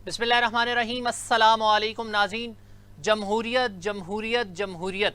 बिस्मिल्लाहिर्रहमानिर्रहीम। अस्सलामु अलैकुम नाज़रीन। जमहूरियत जमहूरियत जमहूरियत,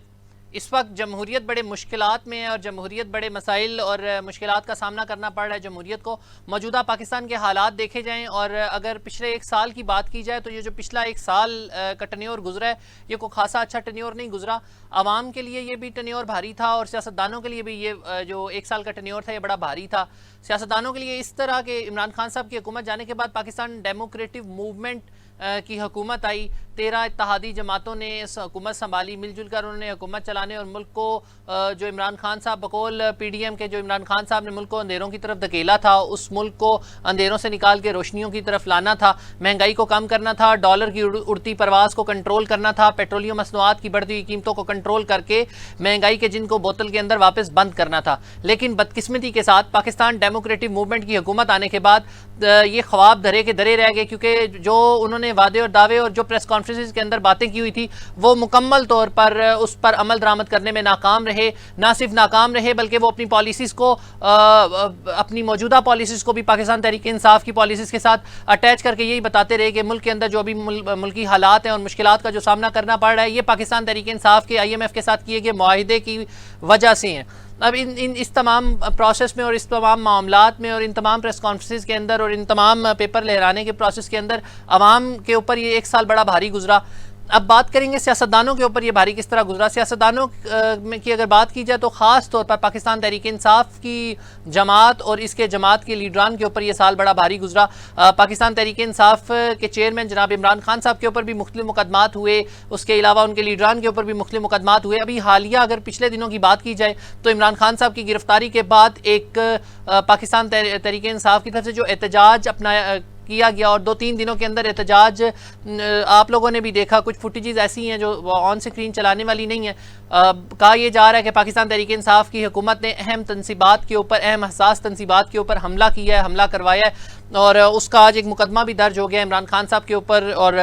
इस वक्त जमहूरियत बड़े मुश्किलात में है और जमहूरियत बड़े मसाइल और मुश्किलात का सामना करना पड़ रहा है जमहूरियत को। मौजूदा पाकिस्तान के हालात देखे जाएँ और अगर पिछले एक साल की बात की जाए तो ये जो पिछला एक साल का टन्योर गुजरा है, ये कोई खासा अच्छा टन्योर नहीं गुजरा। आवाम के लिए ये भी टन्योर भारी था और सियासतदानों के लिए भी ये जो एक साल का टन्योर था ये बड़ा भारी था। सियासतदानों के लिए इस तरह के इमरान खान साहब की हुकूमत जाने के बाद पाकिस्तान डेमोक्रेटिक मूवमेंट की हुकूमत आई। 13 इत्तेहादी जमातों ने इस हुकूमत संभाली, मिलजुल कर उन्होंने हुकूमत चलाने और मुल्क को जो इमरान खान साहब बकौल PDM के जो इमरान खान साहब ने मुल्क को अंधेरों की तरफ धकेला था, उस मुल्क को अंधेरों से निकाल के रोशनियों की तरफ लाना था। महंगाई को कम करना था, डॉलर की उड़ती परवास को कंट्रोल करना था, पेट्रोलियम मसनूआत की बढ़ती हुई कीमतों को कंट्रोल करके महंगाई के जिनको बोतल के अंदर वापस बंद करना था। लेकिन बदकिस्मती के साथ पाकिस्तान डेमोक्रेटिक मूवमेंट की हुकूमत आने के बाद ये ख्वाब धरे के धरे रह गए, क्योंकि जो उन्होंने वादे और दावे और जो प्रेस कॉन्फ्रेंस के अंदर बातें की हुई थी वो मुकम्मल तौर पर उस पर अमल दरामद करने में नाकाम रहे। ना सिर्फ नाकाम रहे बल्कि वो अपनी पॉलिसीज़ को अपनी मौजूदा पॉलिसीज़ को भी पाकिस्तान तहरीक इंसाफ की पॉलिसीज़ के साथ अटैच करके यही बताते रहे कि मुल्क के अंदर जो अभी मुल्की हालात हैं और मुश्किलात का जो सामना करना पड़ रहा है ये पाकिस्तान तहरीक इंसाफ के IMF के साथ किए गए मुआहिदे की वजह से हैं। अब इस तमाम प्रोसेस में और इस तमाम मामलात में और इन तमाम प्रेस कॉन्फ्रेंस के अंदर और इन तमाम पेपर लहराने के प्रोसेस के अंदर आवाम के ऊपर ये एक साल बड़ा भारी गुजरा। अब बात करेंगे सियासतदानों के ऊपर ये भारी किस तरह गुजरा। सियासतदानों की अगर बात की जाए तो ख़ास तौर पर पाकिस्तान तहरीक इंसाफ की जमात और इसके जमात के लीडरान के ऊपर ये साल बड़ा भारी गुजरा। पाकिस्तान तहरीक इंसाफ के चेयरमैन जनाब इमरान खान साहब के ऊपर भी मुख्तलिफ मुकदमात हुए, उसके अलावा उनके लीडरान के ऊपर भी मुख्तलिफ मुकदमात हुए। अभी हालिया अगर पिछले दिनों की बात की जाए तो इमरान खान साहब की गिरफ्तारी के बाद एक पाकिस्तान तहरीक इंसाफ की तरफ से जो एहतजाज अपना किया गया और 2-3 दिनों के अंदर एहतजाज आप लोगों ने भी देखा, कुछ फुटेजेस ऐसी हैं जो ऑन स्क्रीन चलाने वाली नहीं है। कहा यह जा रहा है कि पाकिस्तान तहरीक इंसाफ की हुकूमत ने अहम तनसीबात के ऊपर, अहम हसास तनसीबात के ऊपर हमला किया है, हमला करवाया है और उसका आज एक मुकदमा भी दर्ज हो गया इमरान खान साहब के ऊपर और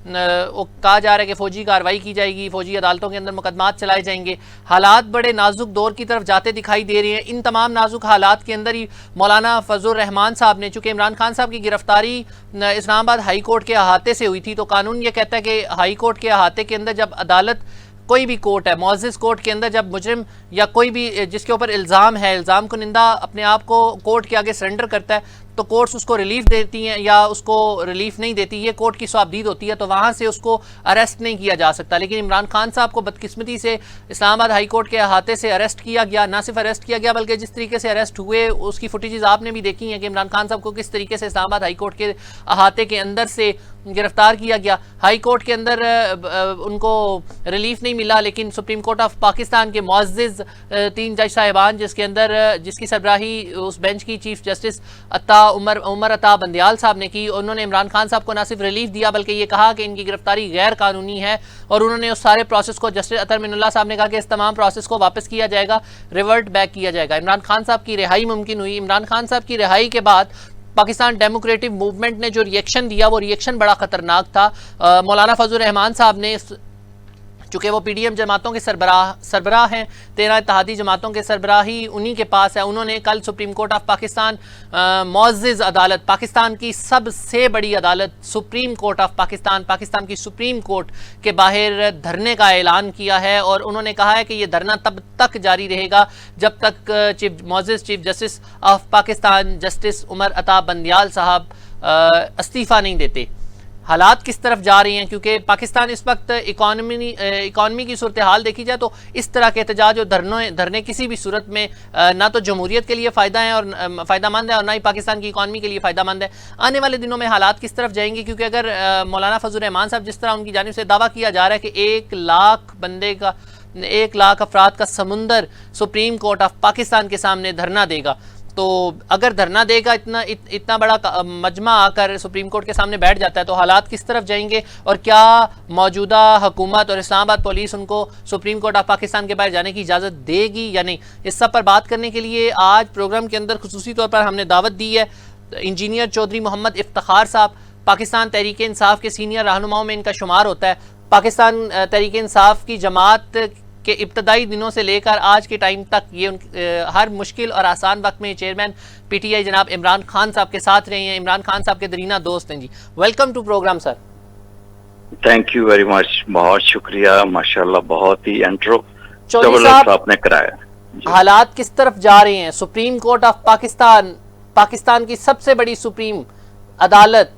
कहा जा रहा है कि फ़ौजी कार्रवाई की जाएगी, फ़ौजी अदालतों के अंदर मुकदमात चलाए जाएंगे। हालात बड़े नाजुक दौर की तरफ जाते दिखाई दे रहे हैं। इन तमाम नाजुक हालात के अंदर ही मौलाना फजलुर रहमान साहब ने, चूँकि इमरान खान साहब की गिरफ्तारी इस्लामाबाद हाई कोर्ट के अहाते से हुई थी, तो कानून ये कहता है कि हाई कोर्ट के अहाते के अंदर जब अदालत, कोई भी कोर्ट है, मुअज़्ज़िज़ कोर्ट के अंदर जब मुजरिम या कोई भी जिसके ऊपर इल्ज़ाम है, इल्ज़ाम को निंदा अपने आप को कोर्ट के आगे सरेंडर करता है तो कोर्ट्स उसको रिलीफ देती हैं या उसको रिलीफ नहीं देती, ये कोर्ट की स्वाबदीद होती है, तो वहाँ से उसको अरेस्ट नहीं किया जा सकता। लेकिन इमरान खान साहब को बदकिस्मती से इस्लामाबाद हाई कोर्ट के अहाते से अरेस्ट किया गया। ना सिर्फ अरेस्ट किया गया बल्कि जिस तरीके से अरेस्ट हुए उसकी फुटेजेस आपने भी देखी हैं कि इमरान खान साहब को किस तरीके से इस्लामाबाद हाई कोर्ट के अहाते के अंदर से गिरफ्तार किया गया। हाई कोर्ट के अंदर उनको रिलीफ नहीं मिला, लेकिन सुप्रीम कोर्ट ऑफ पाकिस्तान के मुअज़्ज़िज़ 3 जज साहिबान जिसकी सरबराही उस बेंच की चीफ जस्टिस उमर अता बंदियाल साहब ने की, उन्होंने इमरान खान साहब को ना सिर्फ रिलीफ दिया बल्कि ये कहा कि इनकी गिरफ्तारी गैर कानूनी है और उन्होंने उस सारे प्रोसेस को, जस्टिस अतर मिनुल्लाह साहब ने कहा कि इस तमाम प्रोसेस को वापस किया जाएगा, रिवर्ट बैक किया जाएगा। इमरान खान साहब की रिहाई मुमकिन हुई। इमरान खान साहब की रिहाई के बाद पाकिस्तान डेमोक्रेटिक मूवमेंट ने जो रिएक्शन दिया वो रिएक्शन बड़ा ख़तरनाक था। मौलाना फजलुर रहमान साहब ने, चूँकि वो PDM जमातों के सरबराह हैं, 13 इत्तेहादी जमातों के सरबराही उन्हीं के पास है, उन्होंने कल सुप्रीम कोर्ट ऑफ पाकिस्तान मुअज़्ज़िज़ अदालत, पाकिस्तान की सबसे बड़ी अदालत supreme court of Pakistan, Pakistan की सुप्रीम कोर्ट के बाहर धरने का ऐलान किया है और उन्होंने कहा है कि ये धरना तब तक जारी रहेगा जब तक मुअज़्ज़िज़ chief justice of Pakistan justice Umar Ata Bandial साहब इस्तीफ़ा नहीं देते। हालात किस तरफ जा रही हैं, क्योंकि पाकिस्तान इस वक्त इकॉनमी की सूरत हाल देखी जाए तो इस तरह के एहतजाज और धरने किसी भी सूरत में ना तो जमहूरियत के लिए फ़ायदा है और फ़ायदामंद है और ना ही पाकिस्तान की इकॉनमी के लिए फ़ायदामंद है। आने वाले दिनों में हालात किस तरफ जाएंगे, क्योंकि अगर मौलाना फजलुर रहमान साहब, जिस तरह उनकी जानिब से दावा किया जा रहा है कि 1 लाख अफराद का समुंदर सुप्रीम कोर्ट ऑफ पाकिस्तान के सामने धरना देगा, तो अगर धरना देगा इतना बड़ा मजमा आकर सुप्रीम कोर्ट के सामने बैठ जाता है तो हालात किस तरफ जाएंगे और क्या मौजूदा हुकूमत और इस्लामाबाद पुलिस उनको सुप्रीम कोर्ट ऑफ पाकिस्तान के बाहर जाने की इजाज़त देगी या नहीं। इस सब पर बात करने के लिए आज प्रोग्राम के अंदर खुसूसी तौर पर हमने दावत दी है इंजीनियर चौधरी मोहम्मद इफ्तिखार साहब। पाकिस्तान तहरीक इंसाफ के सीनियर रहनुमाओं में इनका शुमार होता है। पाकिस्तान तहरीक इंसाफ की जमात के इब्तदाई दिनों से लेकर आज के टाइम तक ये हर मुश्किल और आसान वक्त में चेयरमैन पीटीआई जनाब इमरान खान साहब के साथ रहे हैं। इमरान खान साहब के दरीना दोस्त हैं जी। Welcome to program sir. Thank you very much, बहुत शुक्रिया, माशाल्लाह बहुत ही इंट्रो चौधरी साहब आपने कराया। हालात किस तरफ जा रहे हैं? सुप्रीम कोर्ट ऑफ पाकिस्तान की सबसे बड़ी सुप्रीम अदालत,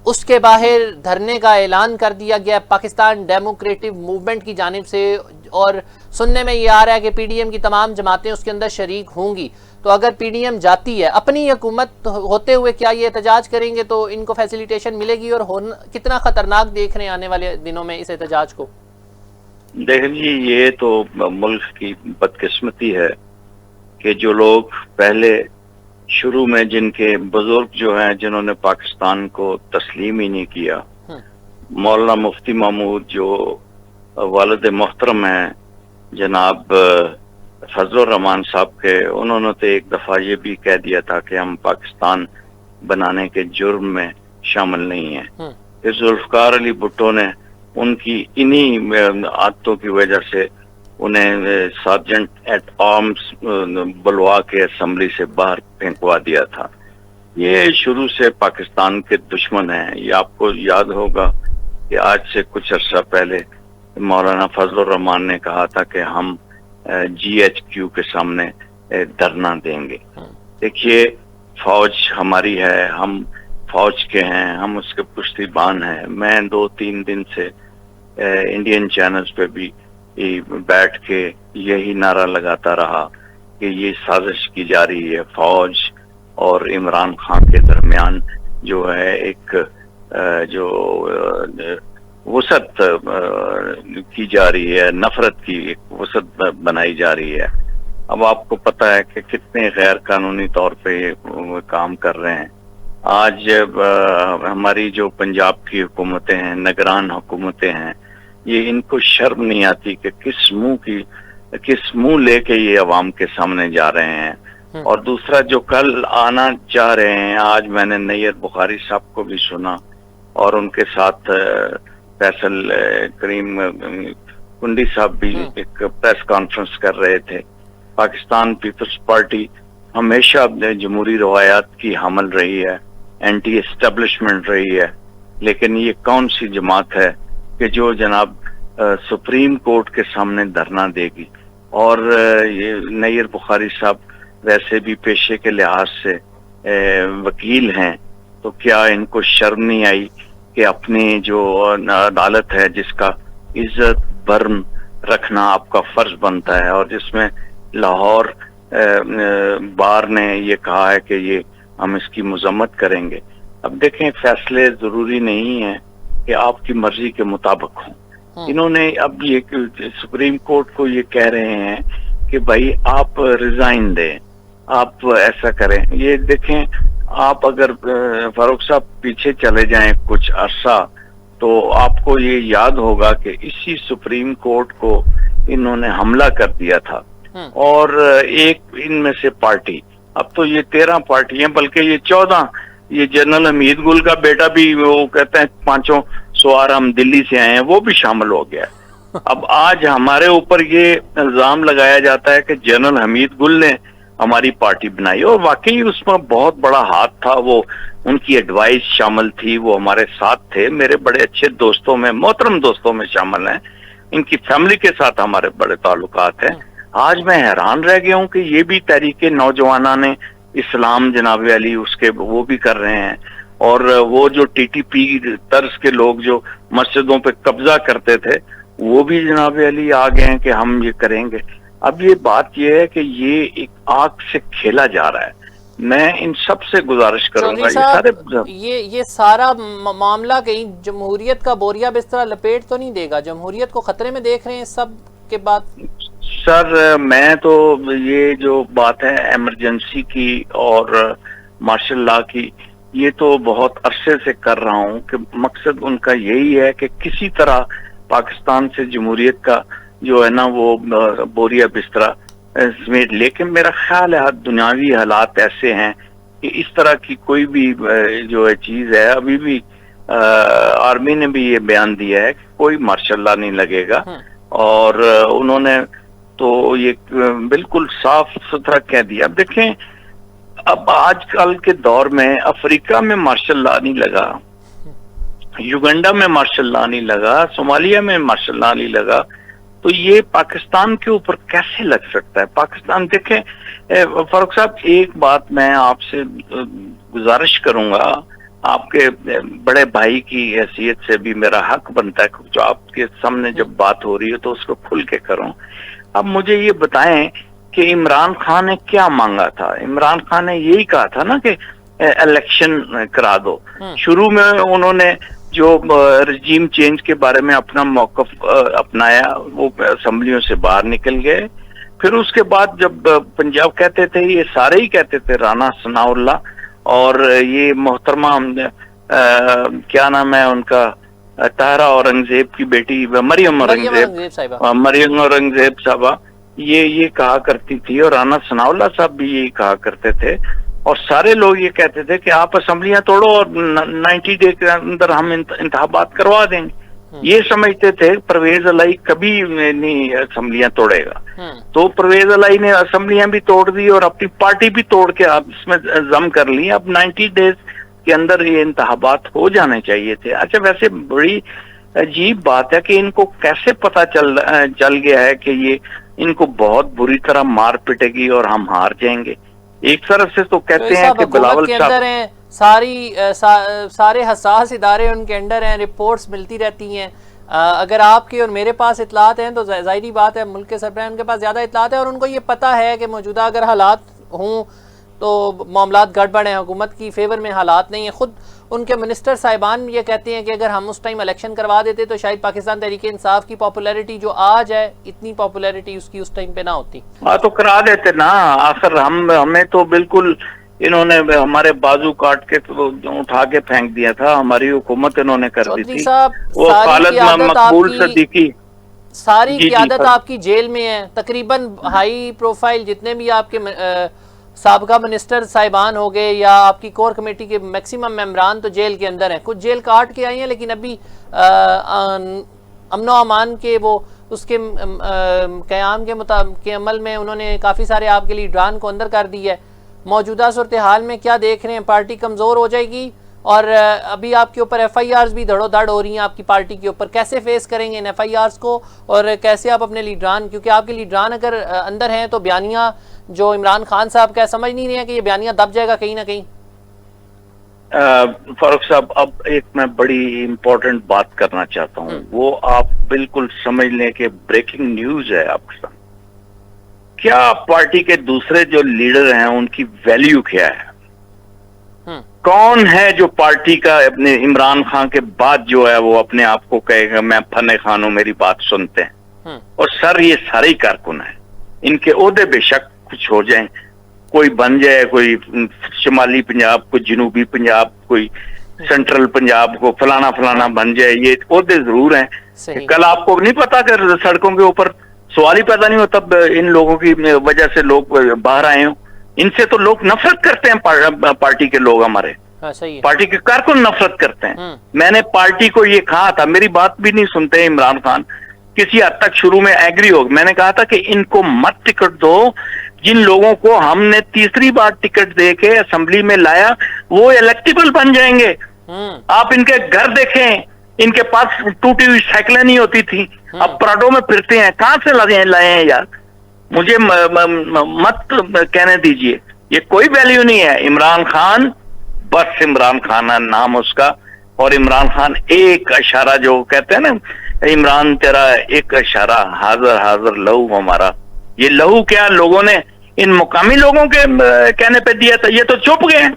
उसके बाहर धरने का ऐलान कर दिया गया पाकिस्तान डेमोक्रेटिक मूवमेंट की जानिब से, और सुनने में ये आ रहा है कि पीडीएम की तमाम जमातें उसके अंदर शरीक होंगी। तो अगर पीडीएम जाती है अपनी हुकूमत होते हुए, क्या ये एहतजाज करेंगे तो इनको फैसिलिटेशन मिलेगी? और कितना खतरनाक देख रहे हैं आने वाले दिनों में इस एहतजाज को? देखिए, ये तो मुल्क की बदकिस्मती है कि जो लोग पहले शुरू में, जिनके बुजुर्ग जो हैं जिन्होंने पाकिस्तान को तस्लीम ही नहीं किया, मौलाना मुफ्ती महमूद जो वालिद मोहतरम हैं जनाब फजलुर रहमान साहब के, उन्होंने तो एक दफा ये भी कह दिया था कि हम पाकिस्तान बनाने के जुर्म में शामिल नहीं है। फिर जुल्फकार अली भुट्टो ने उनकी इन्हीं आदतों की वजह से उन्हें सार्जेंट एट आर्म्स बुलवा के असेंबली से बाहर फेंकवा दिया था। ये शुरू से पाकिस्तान के दुश्मन हैं। ये आपको याद होगा कि आज से कुछ अर्सा पहले मौलाना फजलुर रहमान ने कहा था कि हम GHQ के सामने धरना देंगे। देखिए, फौज हमारी है, हम फौज के हैं, हम उसके पुश्तैबान हैं। मैं 2-3 दिन से इंडियन चैनल्स पे भी बैठ के यही नारा लगाता रहा कि ये साजिश की जा रही है, फौज और इमरान खान के दरमियान जो है एक जो वसत की जा रही है, नफरत की एक वसत बनाई जा रही है। अब आपको पता है कि कितने गैर कानूनी तौर पे ये काम कर रहे हैं। आज हमारी जो पंजाब की हुकूमतें हैं, निगरान हुकूमतें हैं, ये इनको शर्म नहीं आती कि किस मुंह लेके ये अवाम के सामने जा रहे हैं। और दूसरा, जो कल आना चाह रहे हैं, आज मैंने नैयर बुखारी साहब को भी सुना और उनके साथ फैसल करीम कुंडी साहब भी एक प्रेस कॉन्फ्रेंस कर रहे थे। पाकिस्तान पीपल्स पार्टी हमेशा जमहूरी रवायात की हामिल रही है, एंटी एस्टेब्लिशमेंट रही है, लेकिन ये कौन सी जमात है कि जो जनाब सुप्रीम कोर्ट के सामने धरना देगी? और ये नैयर बुखारी साहब वैसे भी पेशे के लिहाज से वकील हैं, तो क्या इनको शर्म नहीं आई कि अपनी जो अदालत है जिसका इज्जत बर्म रखना आपका फर्ज बनता है, और जिसमें लाहौर बार ने ये कहा है कि ये हम इसकी मजम्मत करेंगे। अब देखें, फैसले जरूरी नहीं है कि आपकी मर्जी के मुताबिक हों। इन्होंने अब ये सुप्रीम कोर्ट को ये कह रहे हैं कि भाई आप रिजाइन दें, आप ऐसा करें। ये देखें, आप अगर फारूक साहब पीछे चले जाएं कुछ अरसा, तो आपको ये याद होगा कि इसी सुप्रीम कोर्ट को इन्होंने हमला कर दिया था। और एक इनमें से पार्टी, अब तो ये 13 पार्टियां, बल्कि ये 14, ये जनरल हमीद गुल का बेटा भी, वो कहते हैं 5 सवार हम दिल्ली से आए हैं, वो भी शामिल हो गया। अब आज हमारे ऊपर ये इल्जाम लगाया जाता है कि जनरल हमीद गुल ने हमारी पार्टी बनाई, और वाकई उसमें बहुत बड़ा हाथ था, वो उनकी एडवाइस शामिल थी, वो हमारे साथ थे, मेरे बड़े अच्छे दोस्तों में, मोहतरम दोस्तों में शामिल हैं, इनकी फैमिली के साथ हमारे बड़े ताल्लुकात हैं। आज मैं हैरान रह गया हूं कि ये भी तहरीके नौजवाना ने इस्लाम जनाब अली उसके वो भी कर रहे हैं, और वो जो TTP तर्ज के लोग जो मस्जिदों पे कब्जा करते थे, वो भी जनाब अली आ गए हैं कि हम ये करेंगे। अब ये बात ये है कि ये एक आग से खेला जा रहा है। मैं इन सब से गुजारिश करूंगा, ये सारा मामला कहीं जमहूरियत का बोरिया बिस्तरा लपेट तो नहीं देगा? जमहूरियत को खतरे में देख रहे हैं सब के बाद? सर, मैं तो ये जो बात है इमरजेंसी की और मार्शल लॉ की, ये तो बहुत अरसे से कर रहा हूँ कि मकसद उनका यही है कि किसी तरह पाकिस्तान से जमहूरियत का जो है ना वो बोरिया बिस्तरा समेट। लेकिन मेरा ख्याल है दुनियावी हालात ऐसे हैं कि इस तरह की कोई भी जो है चीज है, अभी भी आर्मी ने भी ये बयान दिया है कि कोई मार्शल लॉ नहीं लगेगा। और उन्होंने तो ये बिल्कुल साफ सुथरा कह दिया। अब देखें, अब आजकल के दौर में अफ्रीका में मार्शल लॉ नहीं लगा, युगांडा में मार्शल लॉ नहीं लगा, सोमालिया में मार्शल लॉ नहीं लगा, तो ये पाकिस्तान के ऊपर कैसे लग सकता है? पाकिस्तान देखें फारूक साहब, एक बात मैं आपसे गुजारिश करूंगा, आपके बड़े भाई की हैसियत से भी मेरा हक बनता है, जो आपके सामने जब बात हो रही है तो उसको खुल के करूं। अब मुझे ये बताएं कि इमरान खान ने क्या मांगा था? इमरान खान ने यही कहा था ना कि इलेक्शन करा दो। शुरू में उन्होंने जो रजीम चेंज के बारे में अपना मौकफ अपनाया, वो असेंबलियों से बाहर निकल गए। फिर उसके बाद जब पंजाब कहते थे, ये सारे ही कहते थे, राना सनाउल्लाह और ये मोहतरमा क्या नाम है उनका, ताहरा औरंगजेब की बेटी मरियम औरंगजेब साहबा, ये कहा करती थी, और राना सनाउल्लाह साहब भी यही कहा करते थे, और सारे लोग ये कहते थे कि आप असेंबलियां तोड़ो और 90 डे के अंदर हम इंतखाबात करवा देंगे। ये समझते थे परवेज अलाई कभी नहीं असेंबलियां तोड़ेगा। तो परवेज अलाई ने असेंबलियां भी तोड़ दी और अपनी पार्टी भी तोड़ के आप इसमें जम कर ली। अब 90 डेज के अंदर ये इंतखाबात हो जाने चाहिए थे। अच्छा, वैसे बड़ी अजीब बात है कि इनको कैसे पता चल गया है कि ये इनको बहुत बुरी तरह मार पिटेगी और हम हार जाएंगे। एक तरफ से तो कहते हैं कि बिलावल साहब सारे हसास इदारे उनके अंडर हैं, रिपोर्ट्स मिलती रहती हैं। अगर आपके और मेरे पास इतलात हैं तो जाहिर बात है मुल्क के सरबराह उनके पास ज़्यादा इतलात है, और उनको ये पता है कि मौजूदा अगर हालात हों तो मामलात गड़बड़ हैं, हुकूमत की फेवर में हालात नहीं है। खुद उनके मिनिस्टर साहिबान ये कहते हैं कि अगर हम उस टाइम इलेक्शन करवा देते तो शायद पाकिस्तान तहरीक इंसाफ की पॉपुलैरिटी जो आज है, इतनी पॉपुलैरिटी उसकी उस टाइम पे ना होती। हाँ, तो करा देते ना। आखिर हमें तो बिल्कुल इन्होंने हमारे बाजू काट के तो उठा के फेंक दिया था, हमारी हुकूमत इन्होंने कर दी थी। वो खालिद मकबूल सिद्दीकी, सारी क़ियादत आपकी जेल में है। तकरीबन हाई प्रोफाइल जितने भी आपके साबका मिनिस्टर साहिबान हो गए या आपकी कोर कमेटी के मैक्सिमम मेंबरान तो जेल के अंदर हैं। कुछ जेल काट के आई हैं, लेकिन अभी अमनो अमान के वो उसके क़याम के अमल में उन्होंने काफ़ी सारे आपके लीडरान को अंदर कर दिया है। मौजूदा सूरत हाल में क्या देख रहे हैं? पार्टी कमज़ोर हो जाएगी, और अभी आपके ऊपर FIRs भी धड़ोधड़ हो रही हैं आपकी पार्टी के ऊपर। कैसे फेस करेंगे इन FIRs को, और कैसे आप अपने लीडरान, क्योंकि आपके लीडरान अगर अंदर हैं तो बयानिया जो इमरान खान साहब का समझ नहीं रहे हैं कि ये बयानिया दब जाएगा कहीं ना कहीं। फारूक साहब, अब एक मैं बड़ी इंपॉर्टेंट बात करना चाहता हूँ, वो आप बिल्कुल समझ लें कि ब्रेकिंग न्यूज है आपके साथ। क्या पार्टी के दूसरे जो लीडर हैं उनकी वैल्यू क्या है? कौन है जो पार्टी का अपने इमरान खान के बाद जो है वो अपने आप को कहेगा मैं फने खान हूं, मेरी बात सुनते हैं? और सर, ये सारे ही कारकुन हैं, इनके ओहदे बेशक कुछ हो जाए, कोई बन जाए, कोई शुमाली पंजाब, कोई जनूबी पंजाब, कोई सेंट्रल पंजाब को फलाना बन जाए, ये ओहदे जरूर हैं। कल आपको नहीं पता कि सड़कों के ऊपर सवाल ही पैदा नहीं होता, इन लोगों की वजह से लोग बाहर आए हों। इनसे तो लोग नफरत करते हैं, पार्टी के लोग हमारे। हाँ, सही है। पार्टी के कारकुन नफरत करते हैं। मैंने पार्टी को ये कहा था, मेरी बात भी नहीं सुनते इमरान खान, किसी हद तक शुरू में एग्री हो। मैंने कहा था कि इनको मत टिकट दो, जिन लोगों को हमने तीसरी बार टिकट दे के असेंबली में लाया वो इलेक्टेबल बन जाएंगे। आप इनके घर देखें, इनके पास टूटी हुई साइकिलें नहीं होती थी, अब प्राडो में फिरते हैं। कहां से लाए हैं यार? मुझे मत कहने दीजिए, ये कोई वैल्यू नहीं है। इमरान खान, बस इमरान खान है नाम उसका, और इमरान खान एक इशारा, जो कहते हैं ना, इमरान तेरा एक इशारा हाजिर हाजिर लहू हमारा। ये लहू क्या लोगों ने इन मुकामी लोगों के कहने पे दिया था? ये तो चुप गए हैं।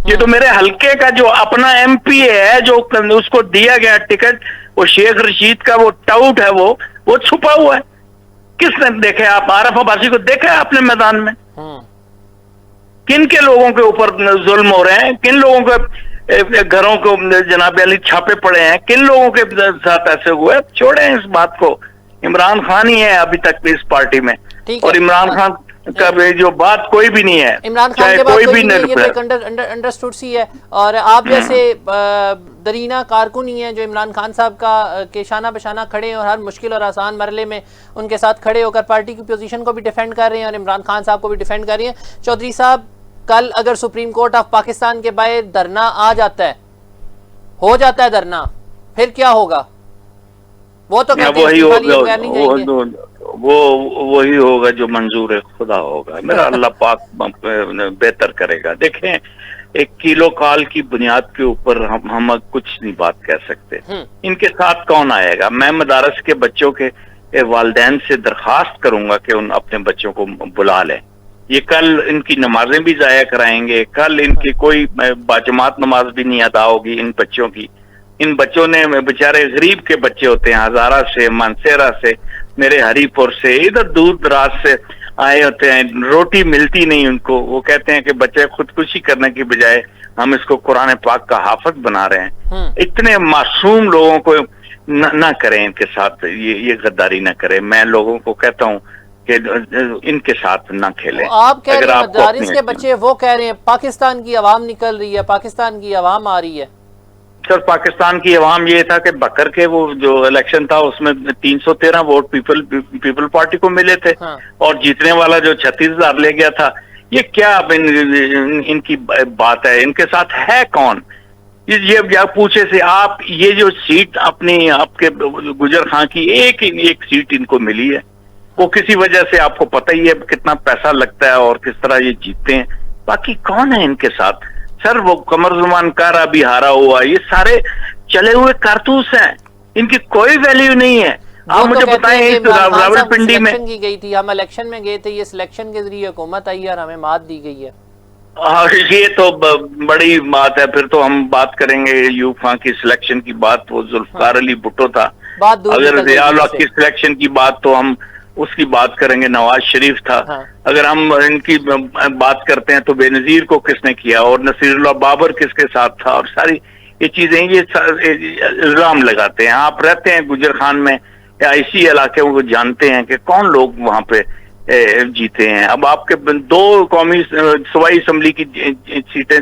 ये तो मेरे हल्के का जो अपना MP है, जो उसको दिया गया टिकट, वो शेख रशीद का वो टाउट है, वो छुपा हुआ है। किसने देखे? आप आरफ अब्बासी को देखा है आपने मैदान में? किन के लोगों के ऊपर जुल्म हो रहे हैं, किन लोगों के घरों को जनाब अली छापे पड़े हैं, किन लोगों के साथ ऐसे हुए? छोड़े इस बात को। इमरान खान ही है अभी तक भी इस पार्टी में, और इमरान खान कभी जो बात कोई भी नहीं है, इमरान खान चाहे के बाद कोई भी नहीं, ये तो एक नहीं। अंडरस्टूड सी है। और आप जैसे दरीना कारकुन ही हैं जो इमरान खान साहब का के शाना बशाना खड़े हैं और हर मुश्किल और आसान मरले में उनके साथ खड़े होकर पार्टी की पोजीशन को भी डिफेंड कर रहे हैं और इमरान खान साहब को भी डिफेंड कर रही हैं। चौधरी साहब, कल अगर सुप्रीम कोर्ट ऑफ पाकिस्तान के बाहर धरना आ जाता है, हो जाता है धरना, फिर क्या होगा? वो तो कहते हैं वही होगा, वही होगा जो मंजूर खुदा होगा। मेरा अल्लाह पाक बेहतर करेगा। देखें, एक किलो काल की बुनियाद के ऊपर हम कुछ नहीं बात कह सकते। इनके साथ कौन आएगा? मैं मदारस के बच्चों के वालिदैन से दरखास्त करूंगा कि उन अपने बच्चों को बुला लें। ये कल इनकी नमाजें भी जाया कराएंगे, कल इनकी कोई बाजमात नमाज भी नहीं अदा होगी इन बच्चों की। इन बच्चों ने, बेचारे गरीब के बच्चे होते हैं, हजारा से, मानसेरा से, मेरे हरीपुर से, इधर दूर दराज से आए होते हैं, रोटी मिलती नहीं उनको। वो कहते हैं कि बच्चे खुदकुशी करने की बजाय हम इसको कुरान पाक का हाफिज बना रहे हैं। इतने मासूम लोगों को न करें, इनके साथ ये गद्दारी न करें। मैं लोगों को कहता हूँ कि इनके साथ ना खेलें। आप कह रहे हैं मदारिस के बच्चे, वो कह रहे हैं पाकिस्तान की आवाम निकल रही है, पाकिस्तान की आवाम आ रही है। सर, पाकिस्तान की आवाम ये था कि बकर के वो जो इलेक्शन था उसमें 313 वोट पीपल पार्टी को मिले थे। हाँ। और जीतने वाला जो 36,000 ले गया था। ये क्या अब इनकी बात है? इनके साथ है कौन? ये पूछे से आप, ये जो सीट अपनी आपके गुजर खां की एक सीट इनको मिली है, वो किसी वजह से आपको पता ही है कितना पैसा लगता है और किस तरह ये जीतते हैं। बाकी कौन है इनके साथ? सर, वो कमरजुमान कारा भी हारा हुआ, ये सारे चले हुए कारतूस हैं, इनकी कोई वैल्यू नहीं है। आप मुझे बताएं, इस रावलपिंडी में की गई थी, हम इलेक्शन में गए थे, ये सिलेक्शन के जरिए हुकूमत आई है और हमें मात दी गई है। हाँ, ये तो बड़ी बात है। फिर तो हम बात करेंगे यूब खां की सिलेक्शन की बात, वो जुल्फकार अली भुट्टो था। अगर जियाउल हक की सिलेक्शन की बात तो हम उसकी बात करेंगे, नवाज शरीफ था। हाँ। अगर हम इनकी बात करते हैं तो बेनजीर को किसने किया और नसीरुल्लाह बाबर किसके साथ था, और सारी ये चीजें ये इल्जाम लगाते हैं। आप रहते हैं गुजर खान में या इसी इलाके को जानते हैं कि कौन लोग वहां पे जीते हैं। अब आपके 2 कौमी सूबाई असम्बली की सीटें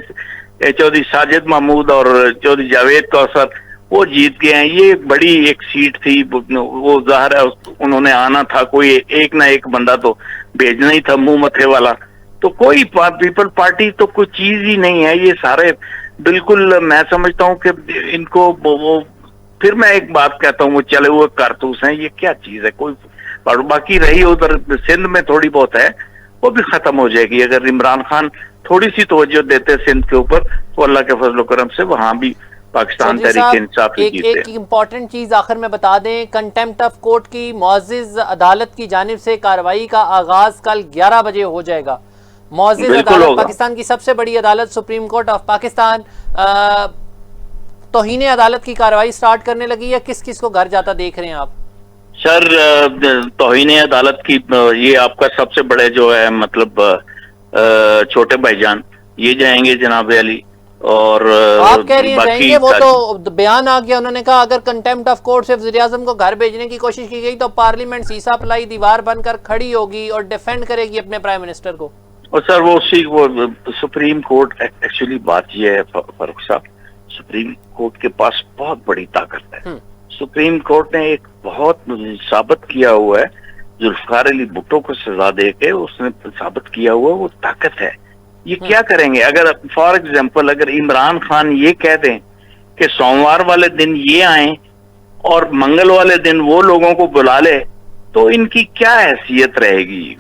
चौधरी साजिद महमूद और चौधरी जावेद कौसर वो जीत गए हैं। ये बड़ी एक सीट थी, वो जाहिर है उन्होंने आना था, कोई एक ना एक बंदा तो भेजना ही था, मुंह मथे वाला। तो कोई पीपल पार्टी तो कोई चीज ही नहीं है। ये सारे बिल्कुल, मैं समझता हूँ कि इनको वो फिर मैं एक बात कहता हूँ, वो चले हुए कारतूस हैं। ये क्या चीज है? कोई बाकी रही उधर सिंध में थोड़ी बहुत है, वो भी खत्म हो जाएगी। अगर इमरान खान थोड़ी सी तवज्जो देते सिंध के ऊपर तो अल्लाह के फजल करम से वहां भी पाकिस्तान तहरीक इंसाफ एक इम्पॉर्टेंट चीज आखिर में बता दें, कंटेम्प्ट ऑफ कोर्ट की मुअज़्ज़िज़ अदालत की जानिब से कार्रवाई का आगाज कल 11 बजे हो जाएगा। मुअज़्ज़िज़ अदालत, पाकिस्तान की सबसे बड़ी अदालत सुप्रीम कोर्ट ऑफ पाकिस्तान तौहीन अदालत की कार्रवाई स्टार्ट करने लगी है। किस किस को घर जाता देख रहे हैं आप? सर, तौहीन अदालत की ये आपका सबसे बड़े जो है मतलब छोटे भाईजान ये जाएंगे जनाब अली। और आप कह रही हैं जाएंगे, वो तो बयान आ गया, उन्होंने कहा अगर कंटेम्प्ट ऑफ कोर्ट से वज़ीर-ए-आज़म को घर भेजने की कोशिश की गई तो पार्लियामेंट सीसा पलाई दीवार बनकर खड़ी होगी और डिफेंड करेगी अपने प्राइम मिनिस्टर को। और सर वो सुप्रीम कोर्ट, एक्चुअली बात ये है फारूक साहब, सुप्रीम कोर्ट के पास बहुत बड़ी ताकत है। सुप्रीम कोर्ट ने एक बहुत साबित किया हुआ है, जुल्फकार अली भुट्टो को सजा दे के उसने साबित किया हुआ वो ताकत है। ये क्या करेंगे? अगर फॉर एग्जाम्पल अगर इमरान खान ये कह दें कि सोमवार वाले दिन ये आए और मंगल वाले दिन वो लोगों को बुला ले, तो इनकी क्या हैसियत रहेगी?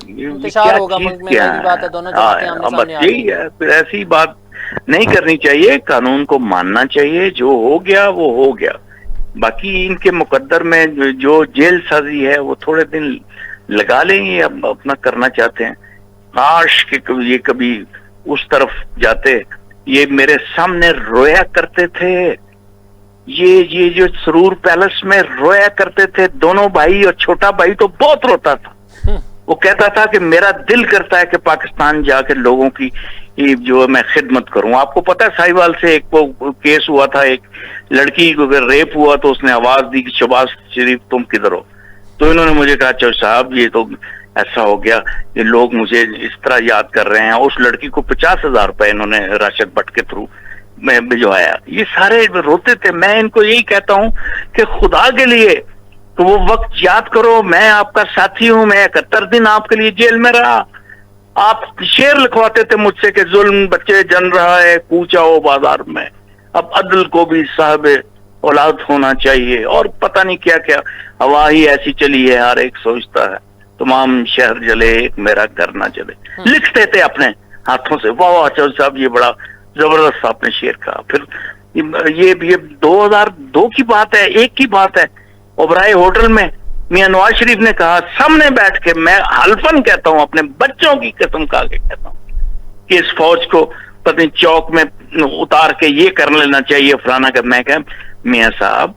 यही है, फिर ऐसी बात नहीं करनी चाहिए। कानून को मानना चाहिए, जो हो गया वो हो गया। बाकी इनके मुकद्दर में जो जेल साजी है वो थोड़े दिन लगा लेंगे, अब अपना करना चाहते हैं। काश कि ये कभी उस तरफ जाते। ये मेरे सामने रोया करते थे, ये जो सरूर पैलेस में रोया करते थे दोनों भाई, और छोटा भाई तो बहुत रोता था। वो कहता था कि मेरा दिल करता है कि पाकिस्तान जाकर लोगों की जो मैं खिदमत करूं। आपको पता है साहिवाल से एक वो केस हुआ था, एक लड़की को अगर रेप हुआ तो उसने आवाज दी कि शहबाज शरीफ तुम किधर हो? तो इन्होंने मुझे कहा चल साहब ऐसा हो गया, ये लोग मुझे इस तरह याद कर रहे हैं। उस लड़की को 50,000 रुपए इन्होंने राशिद भट्ट के थ्रू में भिजवाया। ये सारे रोते थे। मैं इनको यही कहता हूं कि खुदा के लिए तो वो वक्त याद करो। मैं आपका साथी हूं, मैं 71 दिन आपके लिए जेल में रहा। आप शेर लिखवाते थे मुझसे कि जुल्म बच्चे जन रहा है, कूचा हो बाजार में, अब अदल को भी साहब औलाद होना चाहिए, और पता नहीं क्या क्या हवा ही ऐसी चली है। हर एक सोचता है तमाम शहर जले, एक मेरा घर ना जले। लिखते थे अपने हाथों से। वाह वाह चौधरी साहब, ये बड़ा जबरदस्त आपने शेर कहा। फिर ये 2002 की बात है, एक की बात है, ओबराय होटल में मियां नवाज शरीफ ने कहा सामने बैठ के, मैं हल्फन कहता हूं, अपने बच्चों की कसम खा के कहता हूं कि इस फौज को पता चौक में उतार के ये कर लेना चाहिए फलाना कर। मैं कह मियां साहब,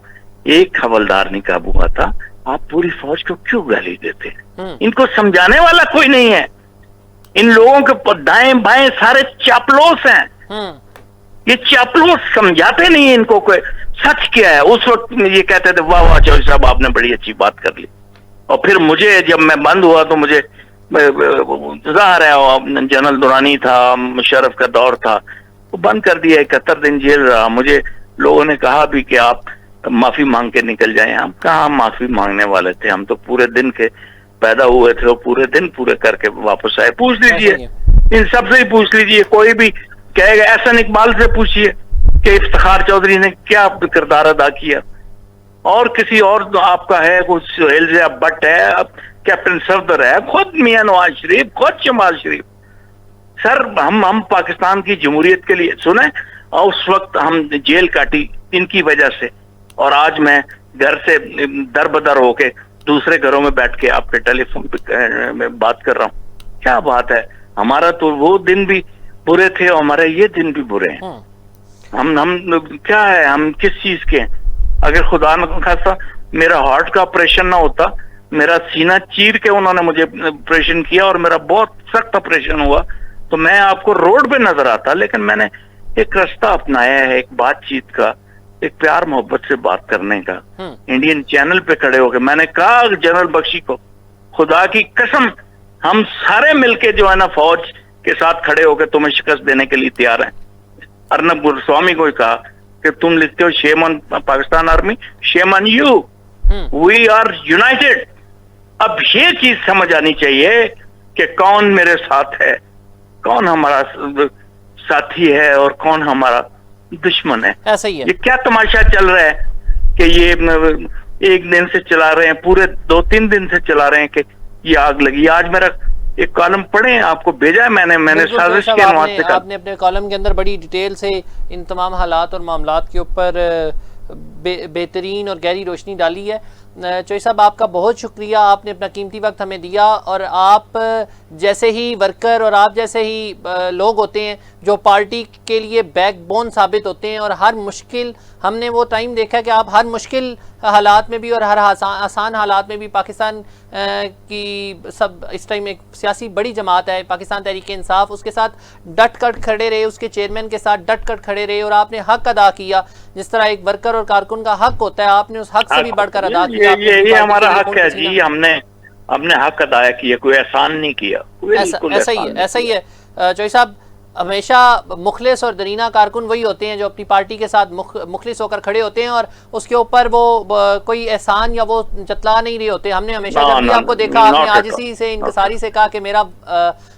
एक हवलदार नहीं काबू आता, आप पूरी फौज को क्यों गाली देते? इनको समझाने वाला कोई नहीं है। इन लोगों के दाएं बाएं सारे चापलूस हैं। ये चापलूस समझाते नहीं है इनको कोई। सच क्या है? उस वक्त ये कहते थे वाह वाह चौधरी साहब, आपने बड़ी अच्छी बात कर ली। और फिर मुझे जब मैं बंद हुआ तो मुझे ज़ाहिर है जनरल दुरानी था, मुशर्रफ का दौर था, वो बंद कर दिया। 71 दिन जेल रहा। मुझे लोगों ने कहा भी कि आप माफी मांग के निकल जाएं। हम कहाँ माफी मांगने वाले थे, हम तो पूरे दिन के पैदा हुए थे और पूरे दिन पूरे करके वापस आए। पूछ लीजिए, इन सबसे ही पूछ लीजिए, कोई भी कहेगा। एहसन इकबाल से पूछिए कि इफ्तिखार चौधरी ने क्या किरदार अदा किया। और किसी और आपका है, कुछ एलिजा भट्ट है, अब कैप्टन सफदर है, खुद मियां नवाज शरीफ, खुद शहबाज शरीफ। सर हम पाकिस्तान की जमहूरियत के लिए सुने, और उस वक्त हम जेल काटी इनकी वजह से। और आज मैं घर से दर बदर होके दूसरे घरों में बैठ के आपके टेलीफोन पे में बात कर रहा हूँ। क्या बात है? हमारा तो वो दिन भी बुरे थे और हमारे ये दिन भी बुरे हैं। हम क्या है, हम किस चीज के हैं? अगर खुदा न खासा मेरा हार्ट का ऑपरेशन ना होता, मेरा सीना चीर के उन्होंने मुझे ऑपरेशन किया और मेरा बहुत सख्त ऑपरेशन हुआ, तो मैं आपको रोड पे नजर आता। लेकिन मैंने एक रास्ता अपनाया है, एक बातचीत का, एक प्यार मोहब्बत से बात करने का। इंडियन चैनल पे खड़े होकर मैंने कहा जनरल बख्शी को, खुदा की कसम हम सारे मिलके जो है ना फौज के साथ खड़े होकर तुम्हें शिकस्त देने के लिए तैयार हैं। अर्नब गोस्वामी को कहा कि तुम लिखते हो shame on Pakistan army, shame on you, we are united. अब ये चीज समझ आनी चाहिए कि कौन मेरे साथ है, कौन हमारा साथी है और कौन हमारा दुश्मन है। ऐसा ही है। ये क्या तमाशा चल रहा है कि ये एक दिन से चला रहे हैं, पूरे 2-3 दिन से चला रहे हैं कि ये आग लगी। आज मेरा एक कॉलम पढ़े, आपको भेजा है मैंने साजिश के अनुवाद से। आपने अपने कॉलम के अंदर बड़ी डिटेल से इन तमाम हालात और मामलात के ऊपर बेहतरीन और गहरी रोशनी डाली है। चौधरी साहब, आपका बहुत शुक्रिया, आपने अपना कीमती वक्त हमें दिया। और आप जैसे ही वर्कर और आप जैसे ही लोग होते हैं जो पार्टी के लिए बैकबोन साबित होते हैं, और हर मुश्किल, हमने वो टाइम देखा कि आप हर मुश्किल हालात में भी और हर आसान हालात में भी पाकिस्तान की सब इस टाइम एक सियासी बड़ी जमात है पाकिस्तान तहरीक इंसाफ, उसके साथ डट कर खड़े रहे, उसके चेयरमैन के साथ डट कर खड़े रहे और आपने हक अदा किया। जिस तरह एक वर्कर और कारकुन का हक होता है, आपने उस हक से भी बढ़कर अदा किया। ये हमारा हक है जी, हमने अपने हक अदा किया, कोई एहसान नहीं किया। ऐसा ही है चौधरी साहब। हमेशा मुखलिस और दरीना कारकुन वही होते हैं जो अपनी पार्टी के साथ मुखलिस होकर खड़े होते हैं और उसके ऊपर वो कोई एहसान या वो जतला नहीं रहे होते। हमने हमेशा जब भी आपको देखा, आपने आज इसी से इनकसारी से कहा कि मेरा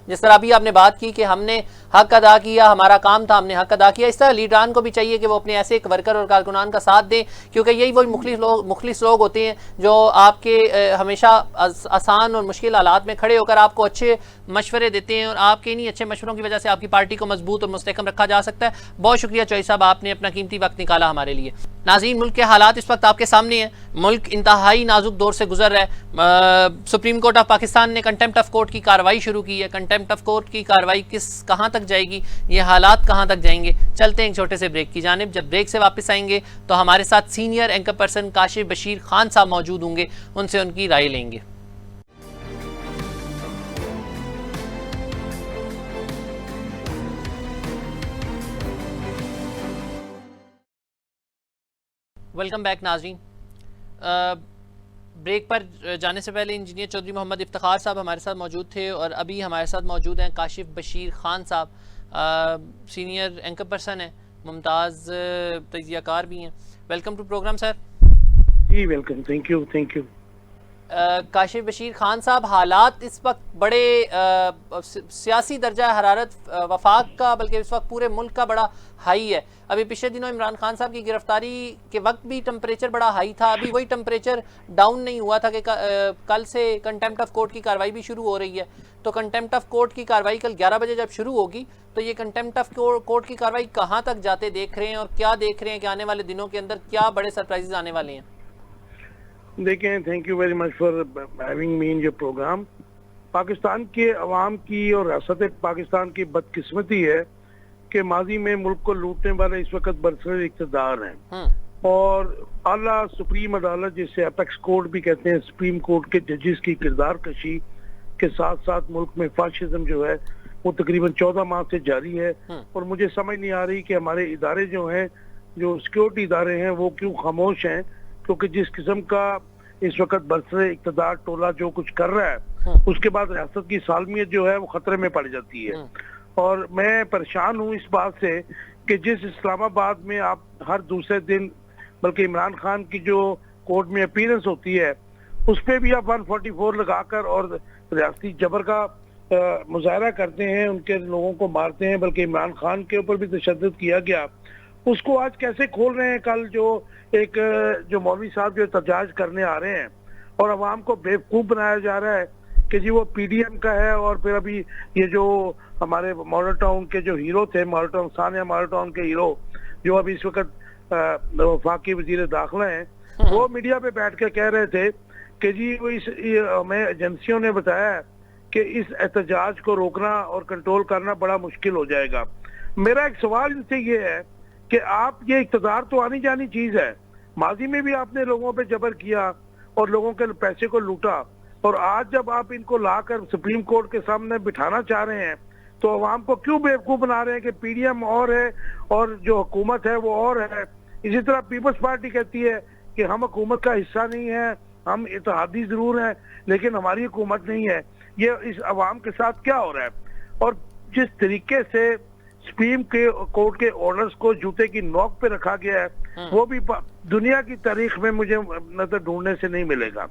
जिस तरह अभी आपने बात की कि हमने हक अदा किया, हमारा काम था, हमने हक अदा किया। इस तरह लीडरान को भी चाहिए कि वो अपने ऐसे एक वर्कर और कारकुनान का साथ दें, क्योंकि यही वही मुखलिस लोग होते हैं जो आपके हमेशा आसान और मुश्किल हालात में खड़े होकर आपको अच्छे मशवरे देते हैं, और आपके इन्हीं अच्छे मशवरों की वजह से आपकी पार्टी को मजबूत और मुस्तहकम रखा जा सकता है। बहुत शुक्रिया चौधरी साहब, आपने अपना कीमती वक्त निकाला हमारे लिए। नाज़रीन, मुल्क के हालात इस वक्त आपके सामने हैं। मुल्क इंतहाई नाजुक दौर से गुजर रहा है। सुप्रीम कोर्ट ऑफ पाकिस्तान ने कंटेम्प्ट ऑफ कोर्ट की कार्रवाई शुरू की है। कंटेम्प्ट ऑफ कोर्ट की कार्रवाई कहाँ तक जाएगी, ये हालात कहाँ तक जाएंगे? चलते हैं एक छोटे से ब्रेक की जानिब। जब ब्रेक से वापस आएंगे तो हमारे साथ senior anchor person Kashif Bashir Khan साहब मौजूद होंगे, उनसे उनकी राय लेंगे। वेलकम बैक नाज़रीन। ब्रेक पर जाने से पहले इंजीनियर चौधरी मोहम्मद इफ्तिखार साहब हमारे साथ मौजूद थे और अभी हमारे साथ मौजूद हैं काशिफ बशीर खान साहब, सीनियर एंकर पर्सन है, मुमताज़ तजियाकार भी हैं। Welcome to program sir. जी welcome, thank you. Kashif Bashir Khan साहब, हालात इस वक्त बड़े सियासी दर्जा हरारत वफाक का बल्कि इस वक्त पूरे मुल्क का बड़ा हाई है। अभी पिछले दिनों इमरान खान साहब की गिरफ्तारी के वक्त भी टेम्परेचर बड़ा हाई था, अभी वही टेम्परेचर डाउन नहीं हुआ था कि कल से कंटेम्प्ट ऑफ कोर्ट की कार्रवाई भी शुरू हो रही है। तो कंटेम्प्ट ऑफ कोर्ट की कार्रवाई कल 11 बजे जब शुरू होगी तो ये कंटेम्प्ट ऑफ कोर्ट की कार्रवाई कहाँ तक जाते देख रहे हैं और क्या देख रहे हैं कि आने वाले दिनों के अंदर क्या बड़े सरप्राइजेज आने वाले हैं? देखें, thank you very much for having me in your program. Pakistan के अवाम की और रियासत पाकिस्तान की बदकिस्मती है कि माजी में मुल्क को लूटने वाले इस वक्त बरसर इक़्तिदार हैं और आला सुप्रीम अदालत, जिसे अपेक्स कोर्ट भी कहते हैं, सुप्रीम कोर्ट के जजेस की किरदार कशी के साथ साथ मुल्क में फाशिज्म जो है वो तकरीबन 14 माह से जारी है। और मुझे समझ नहीं आ रही कि हमारे इदारे जो हैं, जो सिक्योरिटी इदारे हैं, वो क्यों खामोश हैं, क्योंकि जिस किस्म का इस वक्त बरसर इक़्तिदार टोला जो कुछ कर रहा है उसके बाद रियासत की सालमियत जो है वो खतरे में पड़ जाती है। और मैं परेशान हूँ इस बात से कि जिस इस्लामाबाद में आप हर दूसरे दिन, बल्कि इमरान खान की जो कोर्ट में अपीयरेंस होती है उस पर भी आप 144 लगाकर और रियासती जबर का मुजाहरा करते हैं, उनके लोगों को मारते हैं, बल्कि इमरान खान के ऊपर भी तशद्दुद किया गया, उसको आज कैसे खोल रहे हैं? कल जो मौलवी साहब जो एहतजाज करने आ रहे हैं और अवाम को बेवकूफ बनाया जा रहा है कि जी वो पीडीएम का है। और फिर अभी ये जो हमारे मॉडल टाउन के जो हीरो थे, model town Sania model town के हीरो जो अभी इस वक्त वफाकी वजीर दाखिला हैं, वो मीडिया पे बैठ के कह रहे थे कि जी वो हमें एजेंसियों ने बताया है कि इस एहतजाज को रोकना और कंट्रोल करना बड़ा मुश्किल हो जाएगा। मेरा एक सवाल इनसे ये है कि आप, ये इक़्तिदार तो आनी जानी चीज है, माजी में भी आपने लोगों पे जबर किया और लोगों के पैसे को लूटा, और आज जब आप इनको लाकर सुप्रीम कोर्ट के सामने बिठाना चाह रहे हैं तो अवाम को क्यों बेवकूफ बना रहे हैं कि पीडीएम और है और जो हुकूमत है वो और है। इसी तरह पीपल्स पार्टी कहती है कि हम हुकूमत का हिस्सा नहीं है, हम इत्तेहादी जरूर हैं लेकिन हमारी हुकूमत नहीं है। ये इस अवाम के साथ क्या हो रहा है? और जिस तरीके से सुप्रीम कोर्ट के ऑर्डर्स को जूते की नोक पे रखा गया है वो भी दुनिया की तारीख में मुझे नजर ढूंढने से नहीं मिलेगा।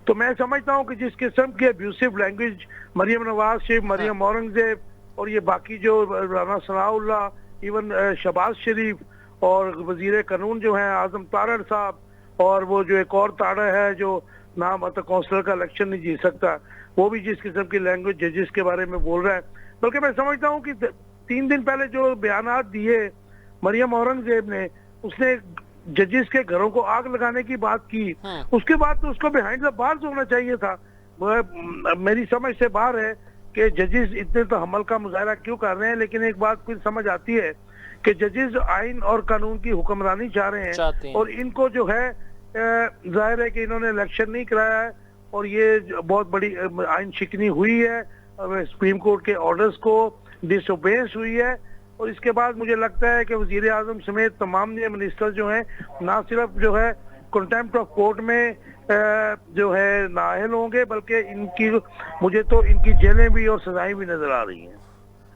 तो मैं समझता हूँ कि जिस किस्म की अब्यूसिव लैंग्वेज मरियम नवाज शरीफ, मरियम औरंगजेब और ये बाकी जो राना सनाउल्लाह, इवन शहबाज शरीफ और वजीर कानून जो है आजम तारड़ साहब, और वो जो एक और ताड़ा है जो नाम मतलब काउंसलर का इलेक्शन नहीं जीत सकता, वो भी जिस किस्म की लैंग्वेज जजेस के बारे में बोल रहा है। बल्कि मैं समझता हूँ कि 3 दिन पहले जो बयानात दिए मरियम औरंगजेब ने, उसने जजेस के घरों को आग लगाने की बात की, उसके बाद तो उसको बिहाइंड द बार्स होना चाहिए था। मेरी समझ से बाहर है कि जजेस इतने तो हमल का मुजाहरा क्यों कर रहे हैं। लेकिन एक बात फिर समझ आती है कि जजेस आइन और कानून की हुक्मरानी चाह रहे हैं और इनको जो है जाहिर है कि इन्होंने इलेक्शन नहीं कराया है और ये बहुत बड़ी आइन शिकनी हुई है, सुप्रीम कोर्ट के ऑर्डर्स को डिसोबेंस हुई है। और इसके बाद मुझे लगता है कि वजीर आजम समेत तमाम मिनिस्टर जो हैं ना सिर्फ जो है कंटेम्प्ट ऑफ कोर्ट में जो है नाअहल होंगे, बल्कि मुझे तो इनकी जेलें भी और सजाएं भी नजर आ रही हैं।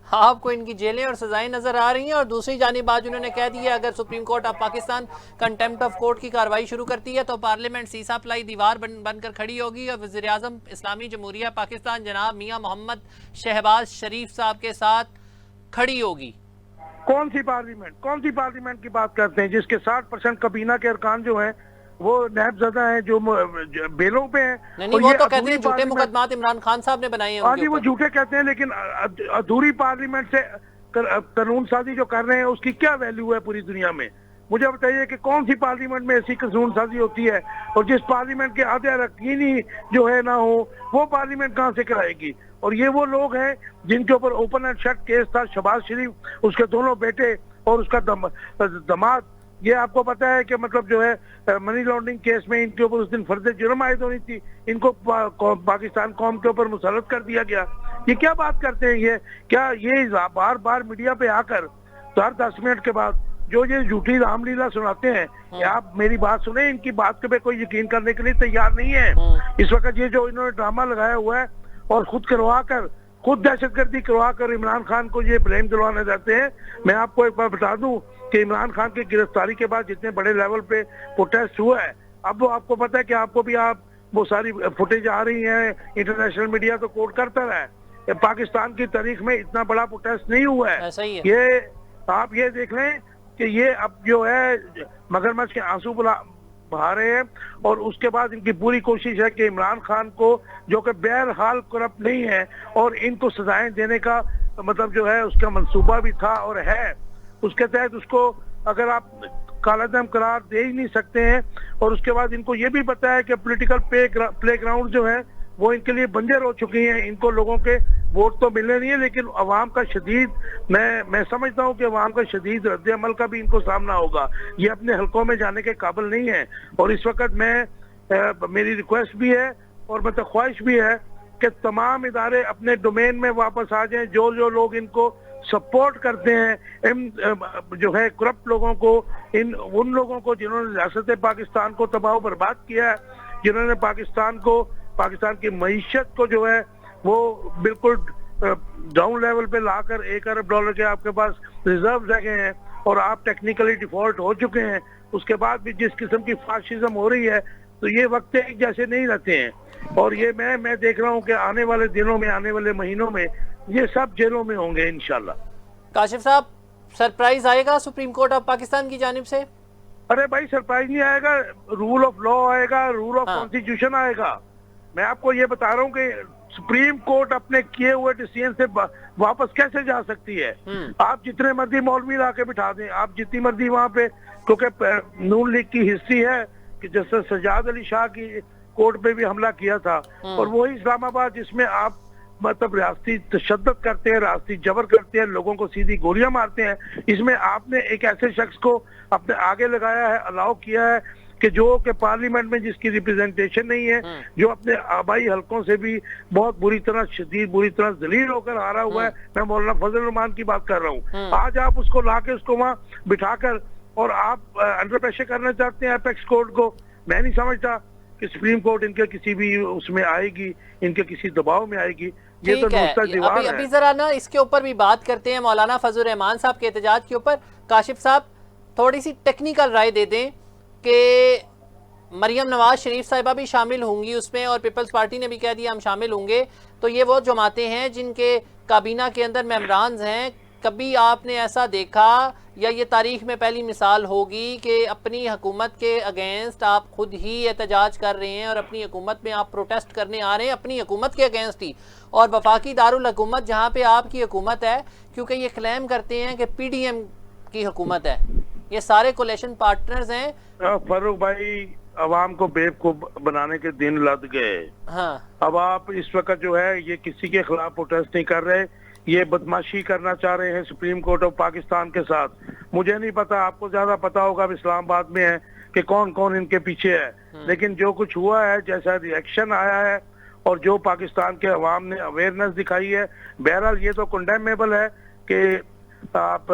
हाँ, आपको इनकी जेलें और सजाएं नजर आ रही हैं। और दूसरी जानिब आज उन्होंने कह दिया अगर supreme court of Pakistan contempt of court की कार्रवाई शुरू करती है तो पार्लियामेंट सीसा प्लाई दीवार बनकर खड़ी होगी और वज़ीर आज़म इस्लामी जमहूरिया पाकिस्तान जनाब मियां मोहम्मद शहबाज शरीफ साहब के साथ खड़ी होगी। कौन सी पार्लियामेंट की बात करते हैं जिसके 60% कबीना के अरकान जो हैं वो नैबज़दा हैं, जो बेलों पे हैं? नहीं, वो तो कहते हैं झूठे मुकदमात इमरान खान साहब ने बनाए हैं। हाँ जी, वो झूठे कहते हैं, लेकिन अधूरी पार्लियामेंट से कानून साजी जो कर रहे हैं उसकी क्या वैल्यू है पूरी दुनिया में? मुझे बताइए कि कौन सी पार्लियामेंट में ऐसी कानून साजी होती है? और जिस पार्लियामेंट के आधे अरकान ही जो है ना हो, वो पार्लियामेंट कहाँ से कराएगी? और ये वो लोग हैं जिनके ऊपर ओपन एंड शट केस था, शहबाज शरीफ, उसके दोनों बेटे और उसका दामाद। ये आपको पता है कि मतलब जो है मनी लॉन्ड्रिंग केस में इनके ऊपर उस दिन फर्ज जुर्म आयद होनी थी, इनको पाकिस्तान कौम के ऊपर मुसल्लत कर दिया गया। ये क्या बात करते हैं? ये क्या ये बार बार मीडिया पे आकर तो हर 10 मिनट के बाद जो ये झूठी रामलीला सुनाते हैं, कि आप मेरी बात सुने, इनकी बात पे कोई यकीन करने के लिए तैयार नहीं है। इस वक्त ये जो इन्होंने ड्रामा लगाया हुआ है और खुद दहशतगर्दी करवा कर इमरान खान को ये ब्लेम दिलवाने जाते हैं। मैं आपको एक बार बता दूं कि इमरान खान की गिरफ्तारी के बाद जितने बड़े लेवल पे प्रोटेस्ट हुआ है, अब वो आपको पता है कि आपको भी वो सारी फुटेज आ रही है, इंटरनेशनल मीडिया तो कोट करता है। पाकिस्तान की तारीख में इतना बड़ा प्रोटेस्ट नहीं हुआ है। ऐसा ही है। ये आप ये देख लें कि ये अब जो है मगरमच्छ के आंसू बहा रहे हैं, और उसके बाद इनकी पूरी कोशिश है कि इमरान खान को, जो कि बहरहाल करप्ट नहीं है, और इनको सजाएं देने का मतलब जो है उसका मंसूबा भी था और है। उसके तहत उसको अगर आप कालादम करार दे ही नहीं सकते हैं, और उसके बाद इनको ये भी पता है कि पॉलिटिकल प्ले ग्राउंड जो है वो इनके लिए बंजर हो चुकी हैं। इनको लोगों के वोट तो मिलने नहीं है, लेकिन अवाम का शदीद, मैं समझता हूं कि अवाम का शदीद रद्द अमल का भी इनको सामना होगा। ये अपने हलकों में जाने के काबिल नहीं है। और इस वक्त मेरी रिक्वेस्ट भी है और मतलब ख्वाहिश भी है कि तमाम इदारे अपने डोमेन में वापस आ जाएं। जो लोग इनको सपोर्ट करते हैं, जो है करप्ट लोगों को, उन लोगों को जिन्होंने रियासत पाकिस्तान को तबाह बर्बाद किया है, जिन्होंने पाकिस्तान की मईशत को जो है वो बिल्कुल डाउन लेवल पे लाकर $1 अरब के आपके पास रिजर्व रह गए हैं, और आप टेक्निकली डिफॉल्ट हो चुके हैं। उसके बाद भी जिस किस्म की फाशिज्म हो रही है, तो ये वक्त एक जैसे नहीं रहते हैं। और ये मैं देख रहा हूँ कि आने वाले दिनों में, आने वाले महीनों में ये सब जेलों में होंगे इंशाल्लाह। काशिफ साहब, सरप्राइज आएगा सुप्रीम कोर्ट ऑफ पाकिस्तान की जानिब से? अरे भाई, सरप्राइज नहीं आएगा, रूल ऑफ लॉ आएगा, रूल ऑफ कॉन्स्टिट्यूशन आएगा। मैं आपको ये बता रहा हूँ कि सुप्रीम कोर्ट अपने किए हुए डिसीजन से वापस कैसे जा सकती है। आप जितने मर्जी मौलवी ला के बिठा दें, आप जितनी मर्जी वहाँ पे, क्योंकि नून लीग की हिस्ट्री है कि जैसे सजाद अली शाह की कोर्ट पे भी हमला किया था, और वही इस्लामाबाद जिसमें आप मतलब रियासती तशद्दुद करते हैं, रियासती जबर करते हैं, लोगों को सीधी गोलियां मारते हैं, इसमें आपने एक ऐसे शख्स को अपने आगे लगाया है, अलाउ किया है कि जो कि पार्लियामेंट में जिसकी रिप्रेजेंटेशन नहीं है, जो अपने आबाई हलकों से भी बहुत बुरी तरह जलील होकर हारा हुआ है। मैं मौलाना फजल रहमान की बात कर रहा हूँ। आज आप उसको लाके उसको वहाँ बिठाकर और आप अंडर प्रेशर करना चाहते हैं अपेक्स कोर्ट को। मैं नहीं समझता कि सुप्रीम कोर्ट इनके किसी भी उसमें आएगी, इनके किसी दबाव में आएगी। ये तो अभी जरा ना इसके ऊपर भी बात करते हैं, मौलाना फजल रहमान साहब के एहतजाज के ऊपर। काशिफ साहब, थोड़ी सी टेक्निकल राय दे दें कि मरियम नवाज शरीफ साहिबा भी शामिल होंगी उसमें, और पीपल्स पार्टी ने भी कह दिया हम शामिल होंगे। तो ये वो जमातें हैं जिनके काबीना के अंदर मेंबरान्स हैं। कभी आपने ऐसा देखा, या ये तारीख में पहली मिसाल होगी कि अपनी हुकूमत के अगेंस्ट आप खुद ही एहतजाज कर रहे हैं और अपनी हुकूमत में आप प्रोटेस्ट करने आ रहे हैं, अपनी हुकूमत के अगेंस्ट ही, और वफाकी दारुल हुकूमत जहाँ पे आपकी हुकूमत है, क्योंकि ये क्लेम करते हैं कि PDM की हुकूमत है, ये सारे कोलेशन पार्टनर्स हैं। फरूक भाई, अवाम को बेवकूफ बनाने के दिन लद गए। हाँ। अब आप इस वक्त जो है ये किसी के खिलाफ प्रोटेस्ट नहीं कर रहे, ये बदमाशी करना चाह रहे हैं सुप्रीम कोर्ट ऑफ पाकिस्तान के साथ। मुझे नहीं पता, आपको ज्यादा पता होगा, इस्लामाबाद में है कि कौन कौन इनके पीछे है। लेकिन जो कुछ हुआ है, जैसा रिएक्शन आया है और जो पाकिस्तान के अवाम ने अवेयरनेस दिखाई है, बहरहाल ये तो कंडेमेबल है कि आप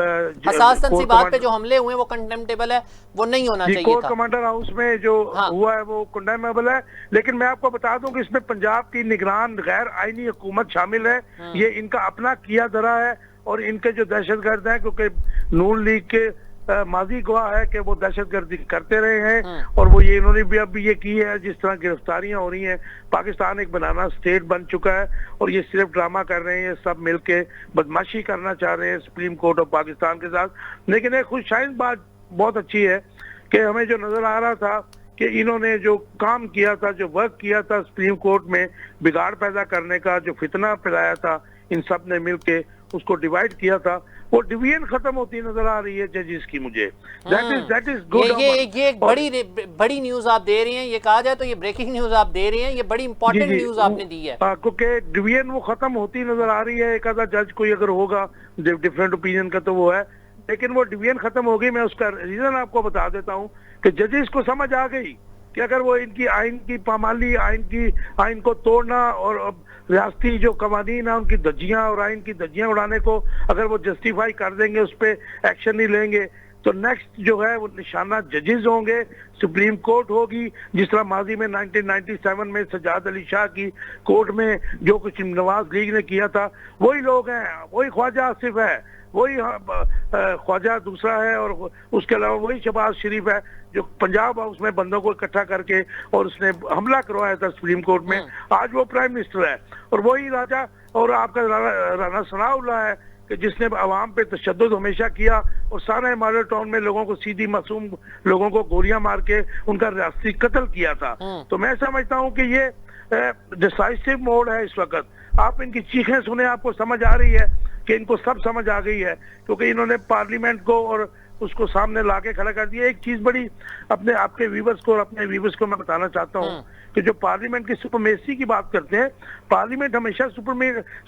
हसासन सी बात पे जो हमले हुए वो कंडेम्नेबल है, वो नहीं होना चाहिए कोर था। कमांडर हाउस में जो हुआ है वो कंडेमेबल है। लेकिन मैं आपको बता दूं कि इसमें पंजाब की निगरान गैर आईनी हुकूमत शामिल है। ये इनका अपना किया धरा है, और इनके जो दहशतगर्द हैं, क्योंकि नून लीग के माजी गवाह है कि वो दहशतगर्दी करते रहे हैं, और वो ये इन्होंने भी अब ये की है। जिस तरह गिरफ्तारियां हो रही हैं, पाकिस्तान एक बनाना स्टेट बन चुका है, और ये सिर्फ ड्रामा कर रहे हैं, सब मिलके बदमाशी करना चाह रहे हैं सुप्रीम कोर्ट ऑफ पाकिस्तान के साथ। लेकिन एक खुशहाइन बात बहुत अच्छी है कि हमें जो नजर आ रहा था कि इन्होंने जो काम किया था, जो वर्क किया था सुप्रीम कोर्ट में बिगाड़ पैदा करने का, जो फितना फैलाया था, इन सब ने मिलके उसको डिवाइड किया था, वो डिवीजन खत्म होती नजर आ रही है जजेस की। मुझे दैट इज गुड। ये एक बड़ी न्यूज आप दे रहे हैं, ये कहा जाए तो ये ब्रेकिंग न्यूज आप दे रहे हैं, ये बड़ी इंपॉर्टेंट न्यूज आपने दी है। क्योंकि डिवीजन वो खत्म होती नजर आ रही है। एक आधा जज कोई अगर होगा डिफरेंट ओपिनियन का तो वो है, लेकिन वो डिवीजन खत्म हो गई। मैं उसका रीजन आपको बता देता हूँ कि जजेस को समझ आ गई कि अगर वो इनकी आइन की पामाली, आइन को तोड़ना और रियासती जो कवानीन है उनकी धज्जियां और आइन की धज्जियां उड़ाने को अगर वो जस्टिफाई कर देंगे, उस पर एक्शन नहीं लेंगे, तो नेक्स्ट जो है वो निशाना जजेस होंगे, सुप्रीम कोर्ट होगी। जिस तरह माजी में 1997 में सजाद अली शाह की कोर्ट में जो कुछ नवाज लीग ने किया था, वही लोग हैं, वही ख्वाजा आसिफ है, वही ख्वाजा दूसरा है, और उसके अलावा वही शहबाज शरीफ है जो पंजाब हाउस में बंदों को इकट्ठा करके और उसने हमला करवाया था सुप्रीम कोर्ट में। आज वो प्राइम मिनिस्टर है। और वही राजा और आपका राना सनाउल्लाह है कि जिसने अवाम पे तशद्दुद हमेशा किया और सारा मॉडल टाउन में लोगों को सीधी मासूम लोगों को गोलियां मार के उनका रियासती कत्ल किया था। तो मैं समझता हूं कि ये डिसाइसिव मोड है इस वक्त। आप इनकी चीखें सुने, आपको समझ आ रही है कि इनको सब समझ आ गई है, क्योंकि इन्होंने पार्लियामेंट को और उसको सामने लाके खड़ा कर दिया। एक चीज बड़ी अपने आपके व्यूवर्स को और अपने व्यूवर्स को मैं बताना चाहता हूँ कि जो पार्लियामेंट की सुपरमेसी की बात करते हैं, पार्लियामेंट हमेशा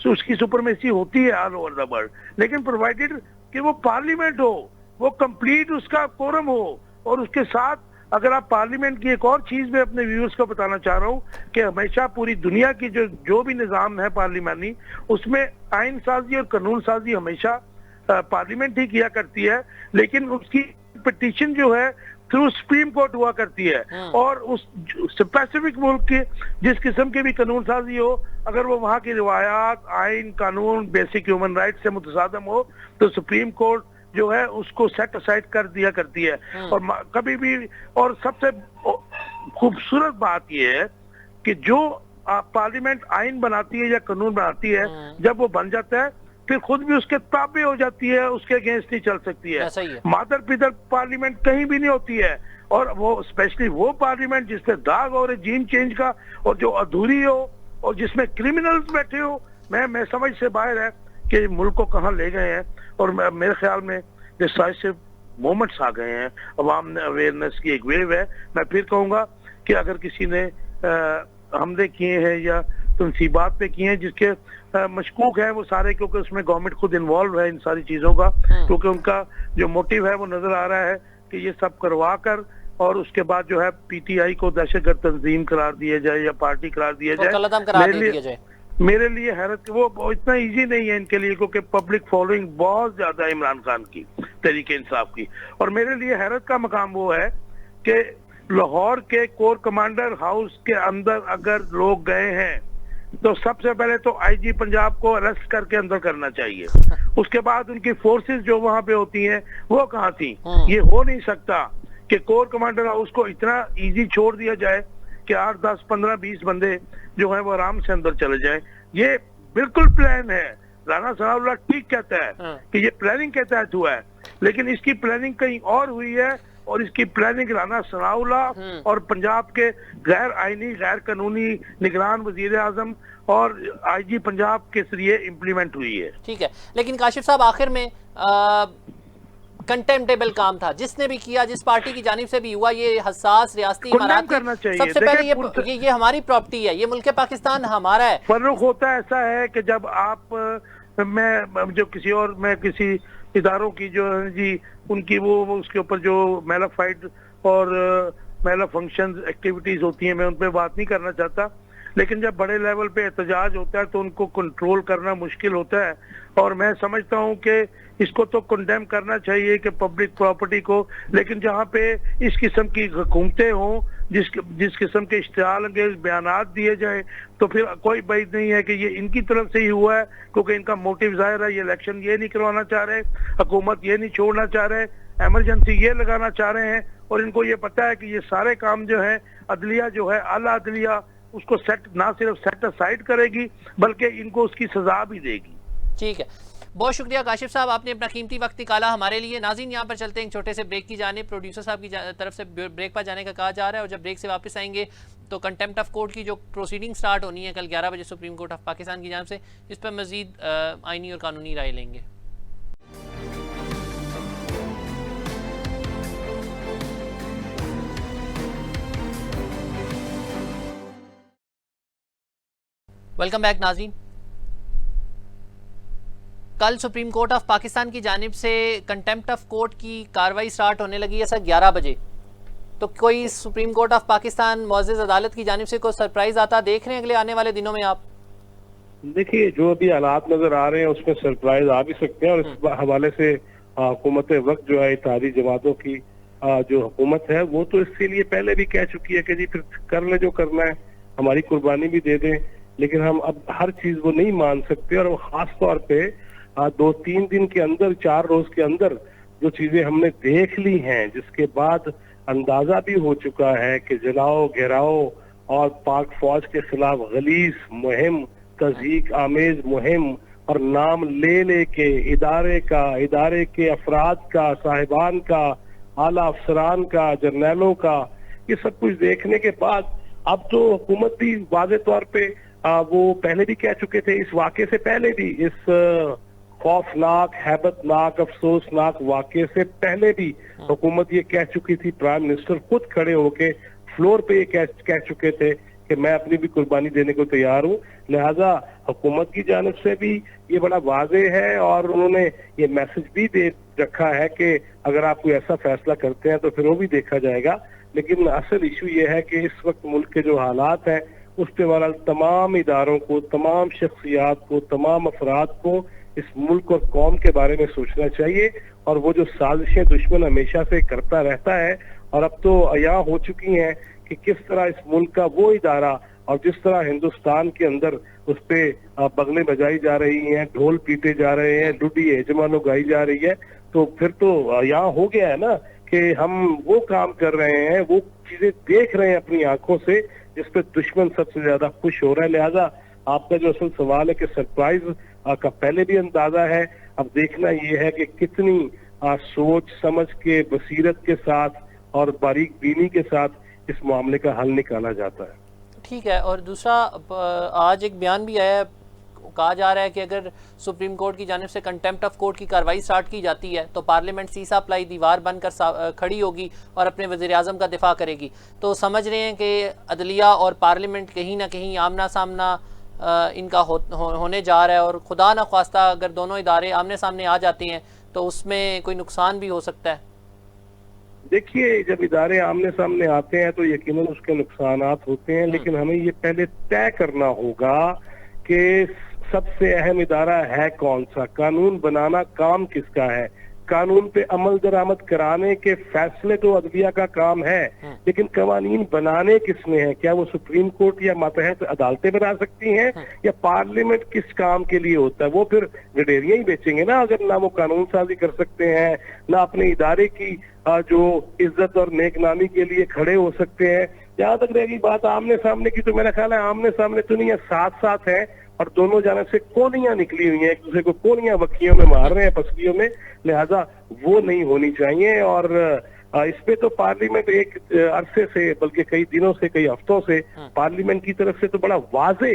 उसकी सुपरमेसी होती है ऑल ओवर द वर्ल्ड, लेकिन प्रोवाइडेड कि वो पार्लियामेंट हो, वो कंप्लीट उसका कोरम हो। और उसके साथ अगर आप पार्लियामेंट की एक और चीज मैं अपने व्यूअर्स को बताना चाह रहा हूँ कि हमेशा पूरी दुनिया की जो भी निजाम है पार्लियामानी, उसमें आइन साजी और कानून साजी हमेशा पार्लियामेंट ही किया करती है, लेकिन उसकी पिटीशन जो है थ्रू सुप्रीम कोर्ट हुआ करती है। और उस स्पेसिफिक मुल्क के जिस किस्म के भी कानून साजी हो, अगर वो वहाँ की रिवायात, आइन, कानून, बेसिक ह्यूमन राइट से मुतसादम हो, तो सुप्रीम कोर्ट जो है उसको सेट असाइड कर दिया करती है। और कभी भी, और सबसे खूबसूरत बात यह है कि जो पार्लियामेंट आइन बनाती है या कानून बनाती है, जब वो बन जाता है फिर खुद भी उसके ताबे हो जाती है, उसके अगेंस्ट नहीं चल सकती है। मादर पिदर पार्लियामेंट कहीं भी नहीं होती है। और वो स्पेशली वो पार्लियामेंट जिसपे दाग हो रजीम चेंज का, और जो अधूरी हो, और जिसमें क्रिमिनल्स बैठे हो, मैं समझ से बाहर है कि मुल्क को कहाँ ले गए हैं। और मेरे ख्याल में डिसाइसिव मोमेंट्स आ गए हैं, अवाम ने अवेयरनेस की एक वेव है। मैं फिर कहूँगा कि अगर किसी ने हमले किए हैं या तनसीबात पे किए हैं जिसके मशकूक है वो सारे, क्योंकि उसमें गवर्नमेंट खुद इन्वॉल्व है इन सारी चीजों का, क्योंकि उनका जो मोटिव है वो नजर आ रहा है कि ये सब करवा कर और उसके बाद जो है पीटीआई को दहशतगर्द तंजीम करार दिया जाए या पार्टी करार दिया जाए। मेरे लिए हैरत, वो इतना इजी नहीं है इनके लिए, क्योंकि पब्लिक फॉलोइंग बहुत ज्यादा है इमरान खान की, तहरीक इंसाफ की। और मेरे लिए हैरत का मकाम वो है कि लाहौर के कोर कमांडर हाउस के अंदर अगर लोग गए हैं तो सबसे पहले तो आईजी पंजाब को अरेस्ट करके अंदर करना चाहिए। उसके बाद उनकी फोर्सेस जो वहां पे होती हैं वो कहाँ थी। ये हो नहीं सकता कि कोर कमांडर हाउस को इतना इजी छोड़ दिया जाए कि 8, 10, 15, 20 बंदे जो है वो आराम से अंदर चले जाए। ये बिल्कुल प्लान है। राना सनाउल्लाह ठीक कहता है कि ये प्लानिंग के तहत हुआ है, लेकिन इसकी प्लानिंग कहीं और हुई है। और इसकी प्लानिंग राना सनाउल्लाह और पंजाब के गैर आईनी, गैर कानूनी निगरान वजीर आजम और आईजी पंजाब के जरिए इम्प्लीमेंट हुई है। ठीक है, लेकिन काशिफ साहब आखिर में कंटेम्प्टेबल काम था, जिसने भी किया, जिस पार्टी की जानिब से भी हुआ, ये हसास रियासती इमारत करना चाहिए। सबसे पहले ये हमारी प्रॉपर्टी है, ये मुल्क पाकिस्तान हमारा है। फर्क होता ऐसा है कि जब आप मैं किसी इदारों की जो है जी उनकी वो उसके ऊपर जो मेलाफाइड और मेला फंक्शन एक्टिविटीज होती हैं, मैं उन पर बात नहीं करना चाहता, लेकिन जब बड़े लेवल पे एहतजाज होता है तो उनको कंट्रोल करना मुश्किल होता है। और मैं समझता हूं कि इसको तो कंडेम करना चाहिए कि पब्लिक प्रॉपर्टी को, लेकिन जहां पे इस किस्म की हुकूमतें हों, जिस किस्म के इश्तिहाल अंगेज बयानात दिए जाए, तो फिर कोई बात नहीं है कि ये इनकी तरफ से ही हुआ है, क्योंकि इनका मोटिव जाहिर है। ये इलेक्शन ये नहीं करवाना चाह रहे, हुकूमत ये नहीं छोड़ना चाह रहे, एमरजेंसी ये लगाना चाह रहे हैं। और इनको ये पता है कि ये सारे काम जो है अदलिया जो है आला अदलिया उसको ना सिर्फ सेट असाइड करेगी बल्कि इनको उसकी सजा भी देगी। ठीक है, बहुत शुक्रिया काशिफ साहब, आपने अपना कीमती वक्त निकाला हमारे लिए। नाज़रीन, यहाँ पर चलते हैं एक छोटे से ब्रेक की जाने। प्रोड्यूसर साहब की तरफ से ब्रेक पर जाने का कहा जा रहा है, और जब ब्रेक से वापस आएंगे तो कंटेम्प्ट ऑफ कोर्ट की जो प्रोसीडिंग स्टार्ट होनी है कल 11 बजे सुप्रीम कोर्ट ऑफ पाकिस्तान की जानिब से, इस पर मजीद आइनी और कानूनी राय लेंगे। वेलकम बैक नाज़रीन। कल सुप्रीम कोर्ट ऑफ पाकिस्तान की जानिब से कंटेम्प्ट ऑफ कोर्ट की कार्रवाई स्टार्ट होने लगी है सर 11 बजे। तो कोई सुप्रीम कोर्ट ऑफ पाकिस्तान मुअज़्ज़ज़ अदालत की जानिब से कोई सरप्राइज आता देख रहे हैं अगले आने वाले दिनों में आप? देखिए, जो अभी हालात नजर आ रहे हैं उसमें सरप्राइज आ भी सकते हैं, और इस हवाले से हुकूमत वक्त जो है इत्तेहादी जमातों की जो हुकूमत है वो तो इसके लिए पहले भी कह चुकी है कि जी फिर कर ले जो करना है, हमारी कुर्बानी भी दे दें, लेकिन हम अब हर चीज वो नहीं मान सकते। और खास तौर पे 2-3 दिन के अंदर, 4 रोज के अंदर जो चीजें हमने देख ली हैं, जिसके बाद अंदाजा भी हो चुका है कि जलाओ घेराओ और पाक फौज के खिलाफ गलीज मुहिम, तज़हीक आमेज मुहिम और नाम ले लेके इदारे के अफराद का, साहिबान का, आला अफसरान का, जर्नैलों का, ये सब कुछ देखने के बाद अब तो हुकूमत भी वाज़े तौर पे वो पहले भी कह चुके थे, इस वाक़े से पहले भी, इस खौफनाक, हैबतनाक, अफसोसनाक वाक़े से पहले भी हुकूमत ये कह चुकी थी। प्राइम मिनिस्टर खुद खड़े होके फ्लोर पे ये कह चुके थे कि मैं अपनी भी कुर्बानी देने को तैयार हूँ। लिहाजा हुकूमत की जानिब से भी ये बड़ा वाज़े है और उन्होंने ये मैसेज भी दे रखा है कि अगर आप कोई ऐसा फैसला करते हैं तो फिर वो भी देखा जाएगा। लेकिन असल इशू ये है कि इस वक्त मुल्क के जो हालात हैं उस पे वाला तमाम इदारों को, तमाम शख्सियात को, तमाम अफराद को इस मुल्क और कौम के बारे में सोचना चाहिए। और वो जो साजिशें दुश्मन हमेशा से करता रहता है और अब तो अया हो चुकी हैं कि किस तरह इस मुल्क का वो इदारा और जिस तरह हिंदुस्तान के अंदर उस पे बगलें बजाई जा रही हैं, ढोल पीटे जा रहे हैं, डुडी एजमानो गाई जा रही है, तो फिर तो यहाँ हो गया है ना कि हम वो काम कर रहे हैं, वो चीजें देख रहे हैं अपनी आंखों से जिस पे दुश्मन सबसे ज्यादा खुश हो रहा है। लिहाजा आपका जो असल सवाल है कि सरप्राइज का पहले भी अंदाजा है, अब देखना ये है कि कितनी सोच समझ के, बसीरत के साथ और बारीक बीनी के साथ इस मामले का हल निकाला जाता है। ठीक है। और दूसरा, आज एक बयान भी आया, कहा जा रहा है कि अगर सुप्रीम कोर्ट की जानिब से कंटेम्प्ट ऑफ कोर्ट की कार्रवाई स्टार्ट की जाती है तो पार्लियामेंट सीसा अप्लाई दीवार बनकर खड़ी होगी और अपने वज़ीर आज़म का दिफा करेगी। तो समझ रहे हैं कि अदलिया और पार्लियामेंट कहीं ना कहीं आमना सामना इनका होने जा रहा है, और खुदा न ख्वास्ता अगर दोनों इदारे आमने सामने आ जाते हैं तो उसमें कोई नुकसान भी हो सकता है। देखिए, जब इदारे आमने सामने आते हैं तो यकीनन उसके नुकसानात होते हैं, लेकिन हमें ये पहले तय करना होगा कि सबसे अहम इदारा है कौन सा, कानून बनाना काम किसका है, कानून पे अमल दरामद कराने के फैसले तो अदलिया का काम है, लेकिन कवानीन बनाने किसने हैं? क्या वो सुप्रीम कोर्ट या मातहत अदालतें बना सकती हैं या पार्लियामेंट किस काम के लिए होता है? वो फिर गडेरियां ही बेचेंगे ना, अगर ना वो कानून साजी कर सकते हैं, ना अपने इदारे की जो इज्जत और नेकनामी के लिए खड़े हो सकते हैं। जहां तक रहेगी बात आमने सामने की, तो मेरा ख्याल है आमने सामने तो नहीं है, साथ साथ है और दोनों जाने से कोनियां निकली हुई हैं, एक दूसरे को कोनियां बखियों में मार रहे हैं, पसलियों में। लिहाजा वो नहीं होनी चाहिए। और इस पे तो पार्लियामेंट एक अरसे से, बल्कि कई दिनों से, कई हफ्तों से पार्लियामेंट की तरफ से तो बड़ा वाजे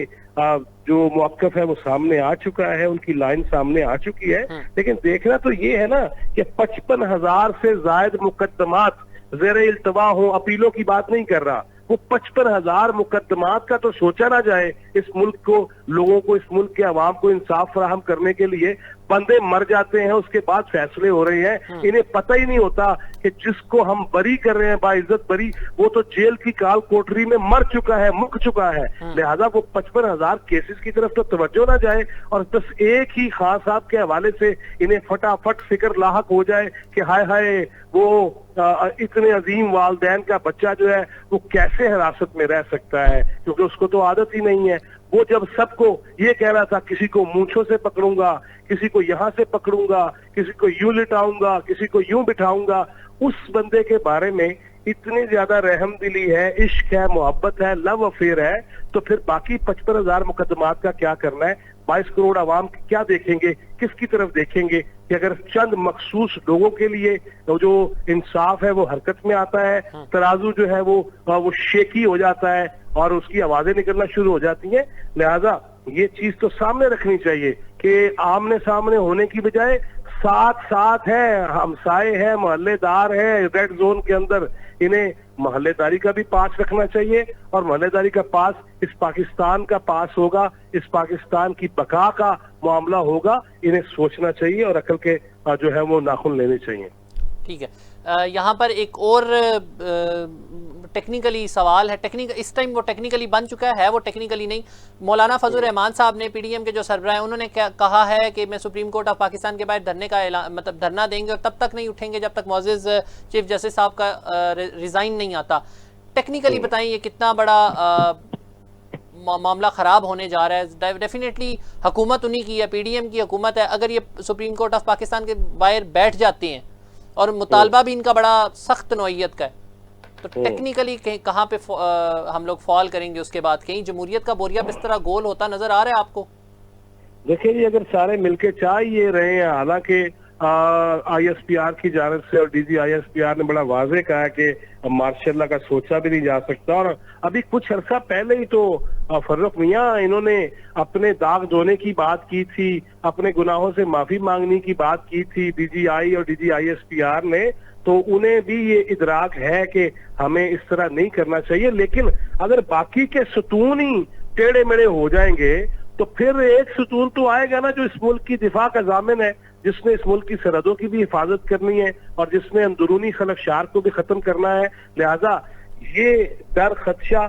जो मौक़िफ़ है वो सामने आ चुका है, उनकी लाइन सामने आ चुकी है। लेकिन देखना तो ये है ना कि 55,000 से ज्यादा मुकदमात ज़ेर इल्तवा हो, अपीलों की बात नहीं कर रहा, वो 55,000 मुकदमात का तो सोचा ना जाए। इस मुल्क को, लोगों को, इस मुल्क के अवाम को इंसाफ फराहम करने के लिए बंदे मर जाते हैं, उसके बाद फैसले हो रहे हैं। इन्हें पता ही नहीं होता कि जिसको हम बरी कर रहे हैं, बाइज्जत बरी, वो तो जेल की काल कोठरी में मर चुका है, मुक चुका है। लिहाजा वो 55,000 केसेस की तरफ तो तवज्जो ना जाए और बस एक ही खान साहब के हवाले से इन्हें फटाफट फिक्र लाहक हो जाए कि हाय हाय वो इतने अजीम वालदैन का बच्चा जो है वो कैसे हिरासत में रह सकता है, क्योंकि उसको तो आदत ही नहीं है। वो जब सबको ये कह रहा था किसी को मूंछों से पकड़ूंगा, किसी को यहाँ से पकड़ूंगा, किसी को यूं लिटाऊंगा, किसी को यूं बिठाऊंगा, उस बंदे के बारे में इतनी ज्यादा रहम दिली है, इश्क है, मोहब्बत है, लव अफेयर है, तो फिर बाकी 55,000 मुकदमात का क्या करना है? 22 करोड़ आवाम क्या देखेंगे, किसकी तरफ देखेंगे? कि अगर चंद मखसूस लोगों के लिए तो जो इंसाफ है वो हरकत में आता है, तराजू जो है वो शेकी हो जाता है और उसकी आवाजें निकलना शुरू हो जाती हैं। लिहाजा ये चीज तो सामने रखनी चाहिए कि आमने सामने होने की बजाय साथ साथ है, हमसाए हैं, मोहल्लेदार हैं, रेड जोन के अंदर, इन्हें मोहल्लेदारी का भी पास रखना चाहिए और मोहल्लेदारी का पास इस पाकिस्तान का पास होगा, इस पाकिस्तान की बका का मामला होगा। इन्हें सोचना चाहिए और अकल के जो है वो नाखून लेने चाहिए। ठीक है। यहाँ पर एक और टेक्निकली सवाल है, इस टाइम वो टेक्निकली बन चुका है वो टेक्निकली नहीं। मौलाना फजल रहमान साहब ने, PDM के जो सरबराह हैं, उन्होंने कहा है कि मैं सुप्रीम कोर्ट ऑफ पाकिस्तान के बाहर धरने का मतलब धरना देंगे और तब तक नहीं उठेंगे जब तक मुअज़्ज़ज़ चीफ जस्टिस साहब का रिज़ाइन नहीं आता। टेक्निकली बताएं ये कितना बड़ा मामला ख़राब होने जा रहा है। डेफिनेटली हुकूमत उन्हीं की है, PDM की हुकूमत है। अगर ये सुप्रीम कोर्ट ऑफ पाकिस्तान के बाहर बैठ जाते हैं और मुतालबा भी इनका बड़ा सख्त नौइयत का है, तो टेक्निकली कहाँ पे हम लोग फॉल करेंगे उसके बाद? कहीं जमहूरियत का बोरिया बिस्तरा गोल होता नजर आ रहा है आपको? देखिए जी, अगर सारे मिलके चाह ये रहे हैं, हालांकि ISPR की जानिब से और DG ISPR ने बड़ा वाज़ेह कहा है कि मार्शल का सोचा भी नहीं जा सकता। और अभी कुछ अर्सा पहले ही तो फर्रुख मियां इन्होंने अपने दाग धोने की बात की थी, अपने गुनाहों से माफी मांगने की बात की थी DGI और DG ISPR ने, तो उन्हें भी ये इदराक है कि हमें इस तरह नहीं करना चाहिए। लेकिन अगर बाकी के सुतून ही टेढ़े मेढ़े हो जाएंगे तो फिर एक सुतून तो आएगा ना जो इस मुल्क की दिफा का जामिन है, जिसने इस मुल्क की सरहदों की भी हिफाजत करनी है और जिसने अंदरूनी खलफशार को भी खत्म करना है। लिहाजा ये डर खदशा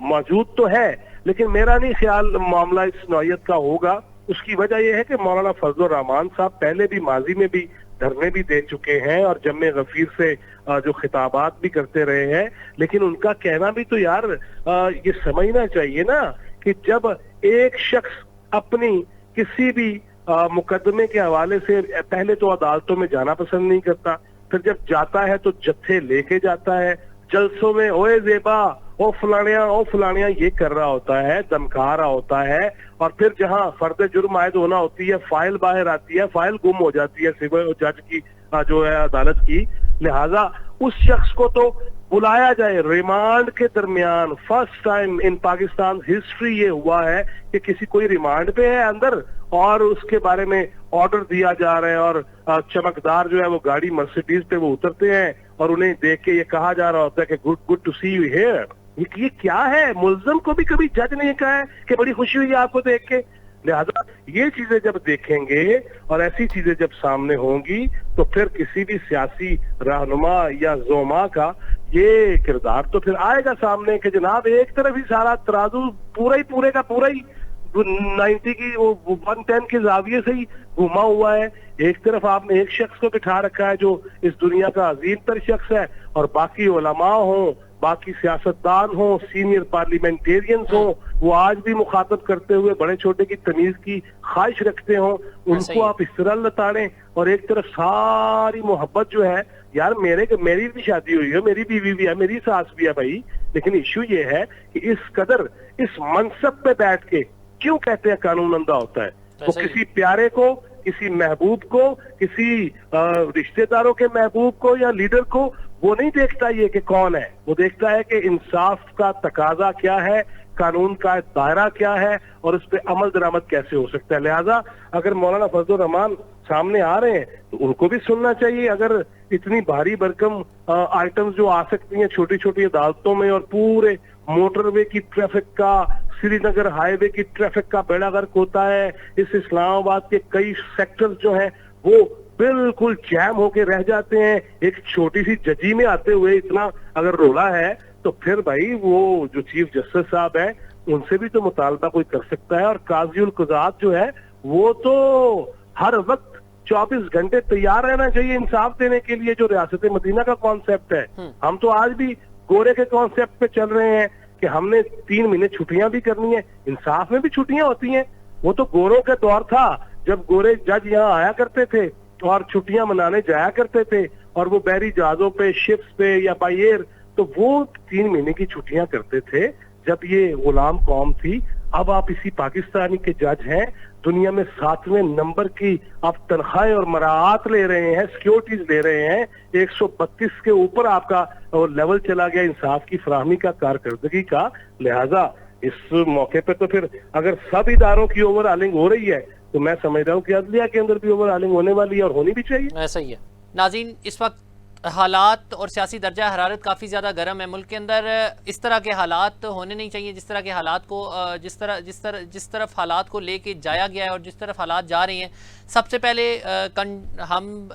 मौजूद तो है, लेकिन मेरा नहीं ख्याल मामला इस नौयत का होगा। उसकी वजह यह है कि मौलाना फजल रहमान साहब पहले भी माजी में भी धरने भी दे चुके हैं और जम्मे गफीर से जो खिताबात भी करते रहे हैं, लेकिन उनका कहना भी तो यार ये समझना चाहिए ना कि जब एक शख्स अपनी किसी भी मुकदमे के हवाले से पहले तो अदालतों में जाना पसंद नहीं करता, फिर जब जाता है तो जत्थे लेके जाता है, जलसों में ओए ज़ेबा ओ फलानिया ये कर रहा होता है, धमका रहा होता है, और फिर जहां फर्द जुर्म आयद होना होती है फाइल बाहर आती है, फाइल गुम हो जाती है सिविल जज की जो है अदालत की। लिहाजा उस शख्स को तो बुलाया जाए रिमांड के दरमियान। First time in Pakistan history ये हुआ है कि किसी कोई रिमांड पे है अंदर और उसके बारे में ऑर्डर दिया जा रहा है और चमकदार जो है वो गाड़ी मर्सिडीज पे वो उतरते हैं और उन्हें देख के ये कहा जा रहा होता है कि good to see you here. ये क्या है? मुल्ज़िम को भी कभी जज नहीं कहा है कि बड़ी खुशी हुई आपको देख के। लिहाजा ये चीजें जब देखेंगे और ऐसी चीजें जब सामने होंगी तो फिर किसी भी सियासी रहनुमा या जोमा का ये किरदार तो फिर आएगा सामने कि जनाब एक तरफ ही सारा तराजू पूरे का पूरा ही 90 की 110 के जाविये से ही घुमा हुआ है। एक तरफ आपने एक शख्स को बिठा रखा है जो इस दुनिया का अजीम तर शख्स है, और बाकी उलमा हों, बाकी सियासतदान हों, सीनियर पार्लियामेंटेरियंस हों, वो आज भी मुखातब करते हुए बड़े छोटे की तमीज की ख्वाहिश रखते हों, उनको आप इस तरह लताड़ें। और एक तरफ सारी मोहब्बत जो है, यार मेरी भी शादी हुई है, मेरी बीवी भी है, मेरी सास भी है भाई, लेकिन इश्यू ये है कि इस कदर इस मनसब पे बैठ के क्यों कहते हैं कानून अंधा होता है? वो किसी प्यारे को, किसी महबूब को, किसी रिश्तेदारों के महबूब को या लीडर को वो नहीं देखता ये कि कौन है, वो देखता है कि इंसाफ का तकाजा क्या है, कानून का दायरा क्या है और उस पर अमल दरामद कैसे हो सकता है। लिहाजा अगर मौलाना फजल रहमान सामने आ रहे हैं तो उनको भी सुनना चाहिए। अगर इतनी भारी भरकम आइटम्स जो आ सकती हैं छोटी छोटी अदालतों में और पूरे मोटरवे की ट्रैफिक का, श्रीनगर हाईवे की ट्रैफिक का बेड़ा गर्क होता है, इस इस्लामाबाद के कई सेक्टर्स जो हैं वो बिल्कुल जैम होके रह जाते हैं, एक छोटी सी जजी में आते हुए इतना अगर रोला है, तो फिर भाई वो जो चीफ जस्टिस साहब है उनसे भी तो मुतालबा कोई कर सकता है। और काज़ीउल क़ुज़ात जो है वो तो हर वक्त 24 घंटे तैयार रहना चाहिए इंसाफ देने के लिए, जो रियासत मदीना का कॉन्सेप्ट है। हम तो आज भी गोरे के कॉन्सेप्ट पे चल रहे हैं कि हमने 3 महीने छुट्टियां भी करनी है। इंसाफ में भी छुट्टियां होती हैं, वो तो गोरों का दौर था जब गोरे जज यहाँ आया करते थे और छुट्टियां मनाने जाया करते थे, और वो बहरी जहाजों पे, शिप्स पे या बाई एयर, तो वो 3 महीने की छुट्टियां करते थे जब ये गुलाम कौम थी। अब आप इसी पाकिस्तानी के जज हैं, दुनिया में 7वें नंबर की आप तनख्वाहें और मराहत ले रहे हैं, सिक्योरिटीज ले रहे हैं, 132 के ऊपर आपका लेवल चला गया इंसाफ की फराहमी का, कारकर्दगी का। लिहाजा इस मौके पे तो फिर अगर सब इदारों की ओवरऑलिंग हो रही है तो मैं समझ रहा हूँ कि अदलिया के अंदर भी ओवरऑलिंग होने वाली है और होनी भी चाहिए। ऐसा ही है। नाज़रीन, इस वक्त हालात और सियासी दर्जा हरारत काफ़ी ज़्यादा गर्म है मुल्क के अंदर। इस तरह के हालात होने नहीं चाहिए जिस तरह के हालात को जिस तरफ हालात को लेके जाया गया है और जिस तरफ हालात जा रहे हैं। सबसे पहले हम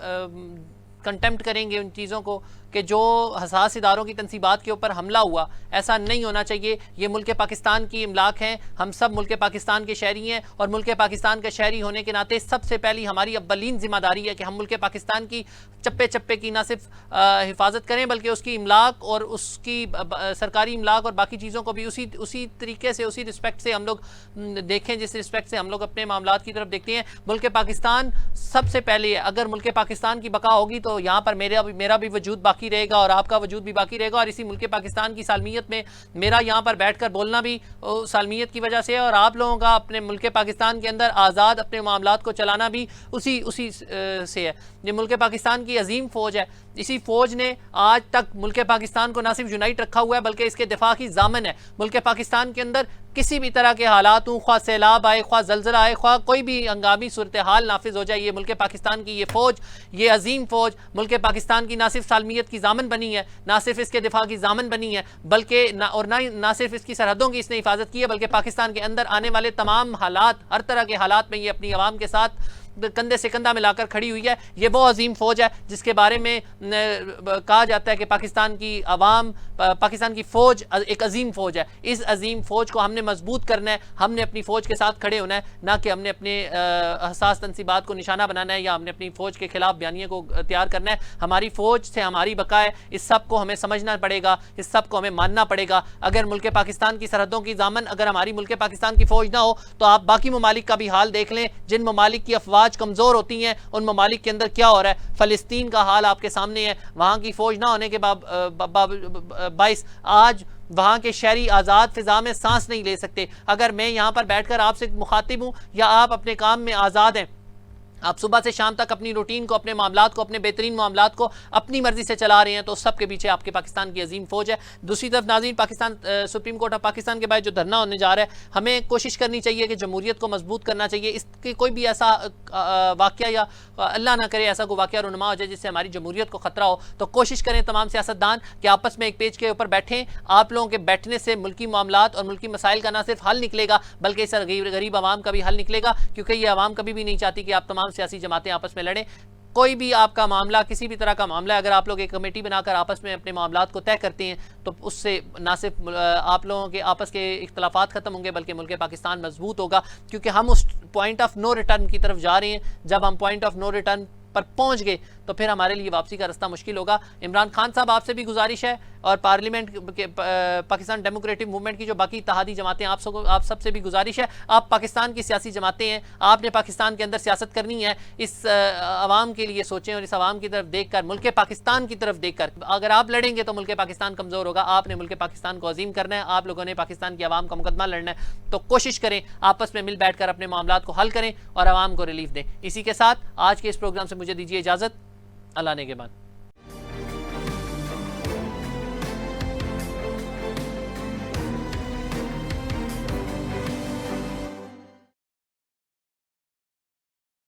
कंटेम्प्ट करेंगे उन चीज़ों को कि जो हसास इदारों की तनसीबात के ऊपर हमला हुआ, ऐसा नहीं होना चाहिए। ये मुल्क पाकिस्तान की इमलाक हैं, हम सब मुल्क पाकिस्तान के शहरी हैं और मुल्क पाकिस्तान के शहरी होने के नाते सबसे पहली हमारी अव्वलीन जिम्मेदारी है कि हम मुल्क पाकिस्तान की चप्पे चप्पे की ना सिर्फ हिफाजत करें बल्कि उसकी इमलाक और उसकी सरकारी इमलाक और बाकी चीज़ों को भी उसी तरीके से, उसी रिस्पेक्ट से हम लोग देखें जिस रिस्पेक्ट से हम लोग अपने मामलात की तरफ देखते हैं। मुल्क पाकिस्तान सबसे पहले है। अगर मुल्क पाकिस्तान की बका होगी तो यहाँ पर मेरा भी वजूद बाकी रहेगा और आपका वजूद भी बाकी रहेगा, और इसी मुल्क पाकिस्तान की सालमियत में मेरा यहाँ पर बैठ कर बोलना भी सालमियत की वजह से है, और आप लोगों का अपने मुल्क पाकिस्तान के अंदर आज़ाद अपने मामलात को चलाना भी उसी से है। ये मुल्क पाकिस्तान की अजीम फ़ौज है। इसी फ़ौज ने आज तक मुल्क पाकिस्तान को ना सिर्फ यूनाइट रखा हुआ है बल्कि इसके दिफा की जामन है। मुल्क पाकिस्तान के अंदर किसी भी तरह के हालात हों, ख्वाह सैलाब आए, ख्वाह जलजला आए, ख्वाह कोई भी हंगामी सूरत हाल नाफिज हो जाए, ये मुल्क पाकिस्तान की ये फ़ौज, ये अजीम फ़ौज मुल्क पाकिस्तान की ना सिर्फ सालमियत की जामन बनी है, ना सिर्फ इसके दिफा की जामन बनी है, बल्कि ना सिर्फ इसकी सरहदों की इसने हिफाजत की है, बल्कि पाकिस्तान के अंदर आने वाले तमाम हालात, हर तरह के हालात में ये अपनी आवाम के साथ कंधे से कंधा मिलाकर खड़ी हुई है। ये वो अजीम फ़ौज है जिसके बारे में कहा जाता है कि पाकिस्तान की आवाम, पाकिस्तान की फ़ौज एक अजीम फ़ौज है। इस अजीम फ़ौज को हमने मजबूत करना है, हमने अपनी फ़ौज के साथ खड़े होना है, ना कि हमने अपने हसास तनसीबात को निशाना बनाना है या हमने अपनी फ़ौज के खिलाफ बयानिए को तैयार करना है। हमारी फ़ौज से हमारी बका है, इस सब को हमें समझना पड़ेगा, इस सब को हमें मानना पड़ेगा। अगर मुल्क पाकिस्तान की सरहदों की जामन, अगर हमारी मुल्क पाकिस्तान की फ़ौज ना हो तो आप बाकी ममालिक का भी हाल देख लें। जिन ममालिक की अफवाज कमज़ोर होती हैं उन ममालिक के अंदर क्या हो रहा है। फ़लस्तीन का हाल आपके सामने है, वहाँ की फ़ौज ना होने के बाइस आज वहाँ के शहरी आज़ाद फ़िज़ा में सांस नहीं ले सकते। अगर मैं यहाँ पर बैठकर आपसे मुखातिब हूँ या आप अपने काम में आज़ाद हैं, आप सुबह से शाम तक अपनी रूटीन को, अपने मामलात को, अपने बेहतरीन मामलात को अपनी मर्जी से चला रहे हैं, तो सब के पीछे आपके पाकिस्तान की अजीम फ़ौज है। दूसरी तरफ नाज़रीन, Pakistan supreme court of Pakistan के बाद जो धरना होने जा रहा है, हमें कोशिश करनी चाहिए कि जमहूरियत को मजबूत करना चाहिए। इसके कोई भी ऐसा वाक़या या अल्लाह ना करे ऐसा कोई वाक़या रुनमा हो जाए जिससे हमारी जमहूरियत को ख़तरा हो, तो कोशिश करें तमाम सियासतदान कि आपस में एक पेज के ऊपर बैठें। आप लोगों के बैठने से मुल्की मामलात और मुल्की मसाइल का ना सिर्फ हल निकलेगा बल्कि इस गरीब आवाम का भी हल निकलेगा, क्योंकि ये आवाम कभी भी नहीं चाहती कि आप तमाम सियासी जमातें आपस में लड़ें। कोई भी आपका मामला, किसी भी तरह का मामला, अगर आप लोग एक कमेटी बनाकर आपस में अपने मामलात को तय करते हैं तो उससे ना सिर्फ आप लोगों के आपस के इख्तलाफात ख़त्म होंगे बल्कि मुल्क पाकिस्तान मजबूत होगा, क्योंकि हम उस पॉइंट ऑफ नो रिटर्न की तरफ जा रहे हैं। जब हम पॉइंट ऑफ नो रिटर्न पर पहुंच गए तो फिर हमारे लिए वापसी का रास्ता मुश्किल होगा। इमरान खान साहब, आपसे भी गुजारिश है और पार्लियामेंट के पाकिस्तान डेमोक्रेटिक मूवमेंट की जो बाकी इत्तेहादी जमातें, आप सबसे भी गुजारिश है, आप पाकिस्तान की सियासी जमातें हैं, आपने पाकिस्तान के अंदर सियासत करनी है, इस आवाम के लिए सोचें और इस आवाम की तरफ देख कर, मुल्क पाकिस्तान की तरफ देख कर अगर आप लड़ेंगे तो मुल्क पाकिस्तान कमज़ोर होगा। आपने मुल्क पाकिस्तान को अजीम करना है, आप लोगों ने पाकिस्तान की आवाम का मुकदमा लड़ना है, तो कोशिश करें आपस में मिल बैठ कर अपने मामलात को हल करें और आवाम को रिलीफ दें। इसी के साथ आज के इस प्रोग्राम से मुझे दीजिए इजाज़त। अल्लाह ने के बाद।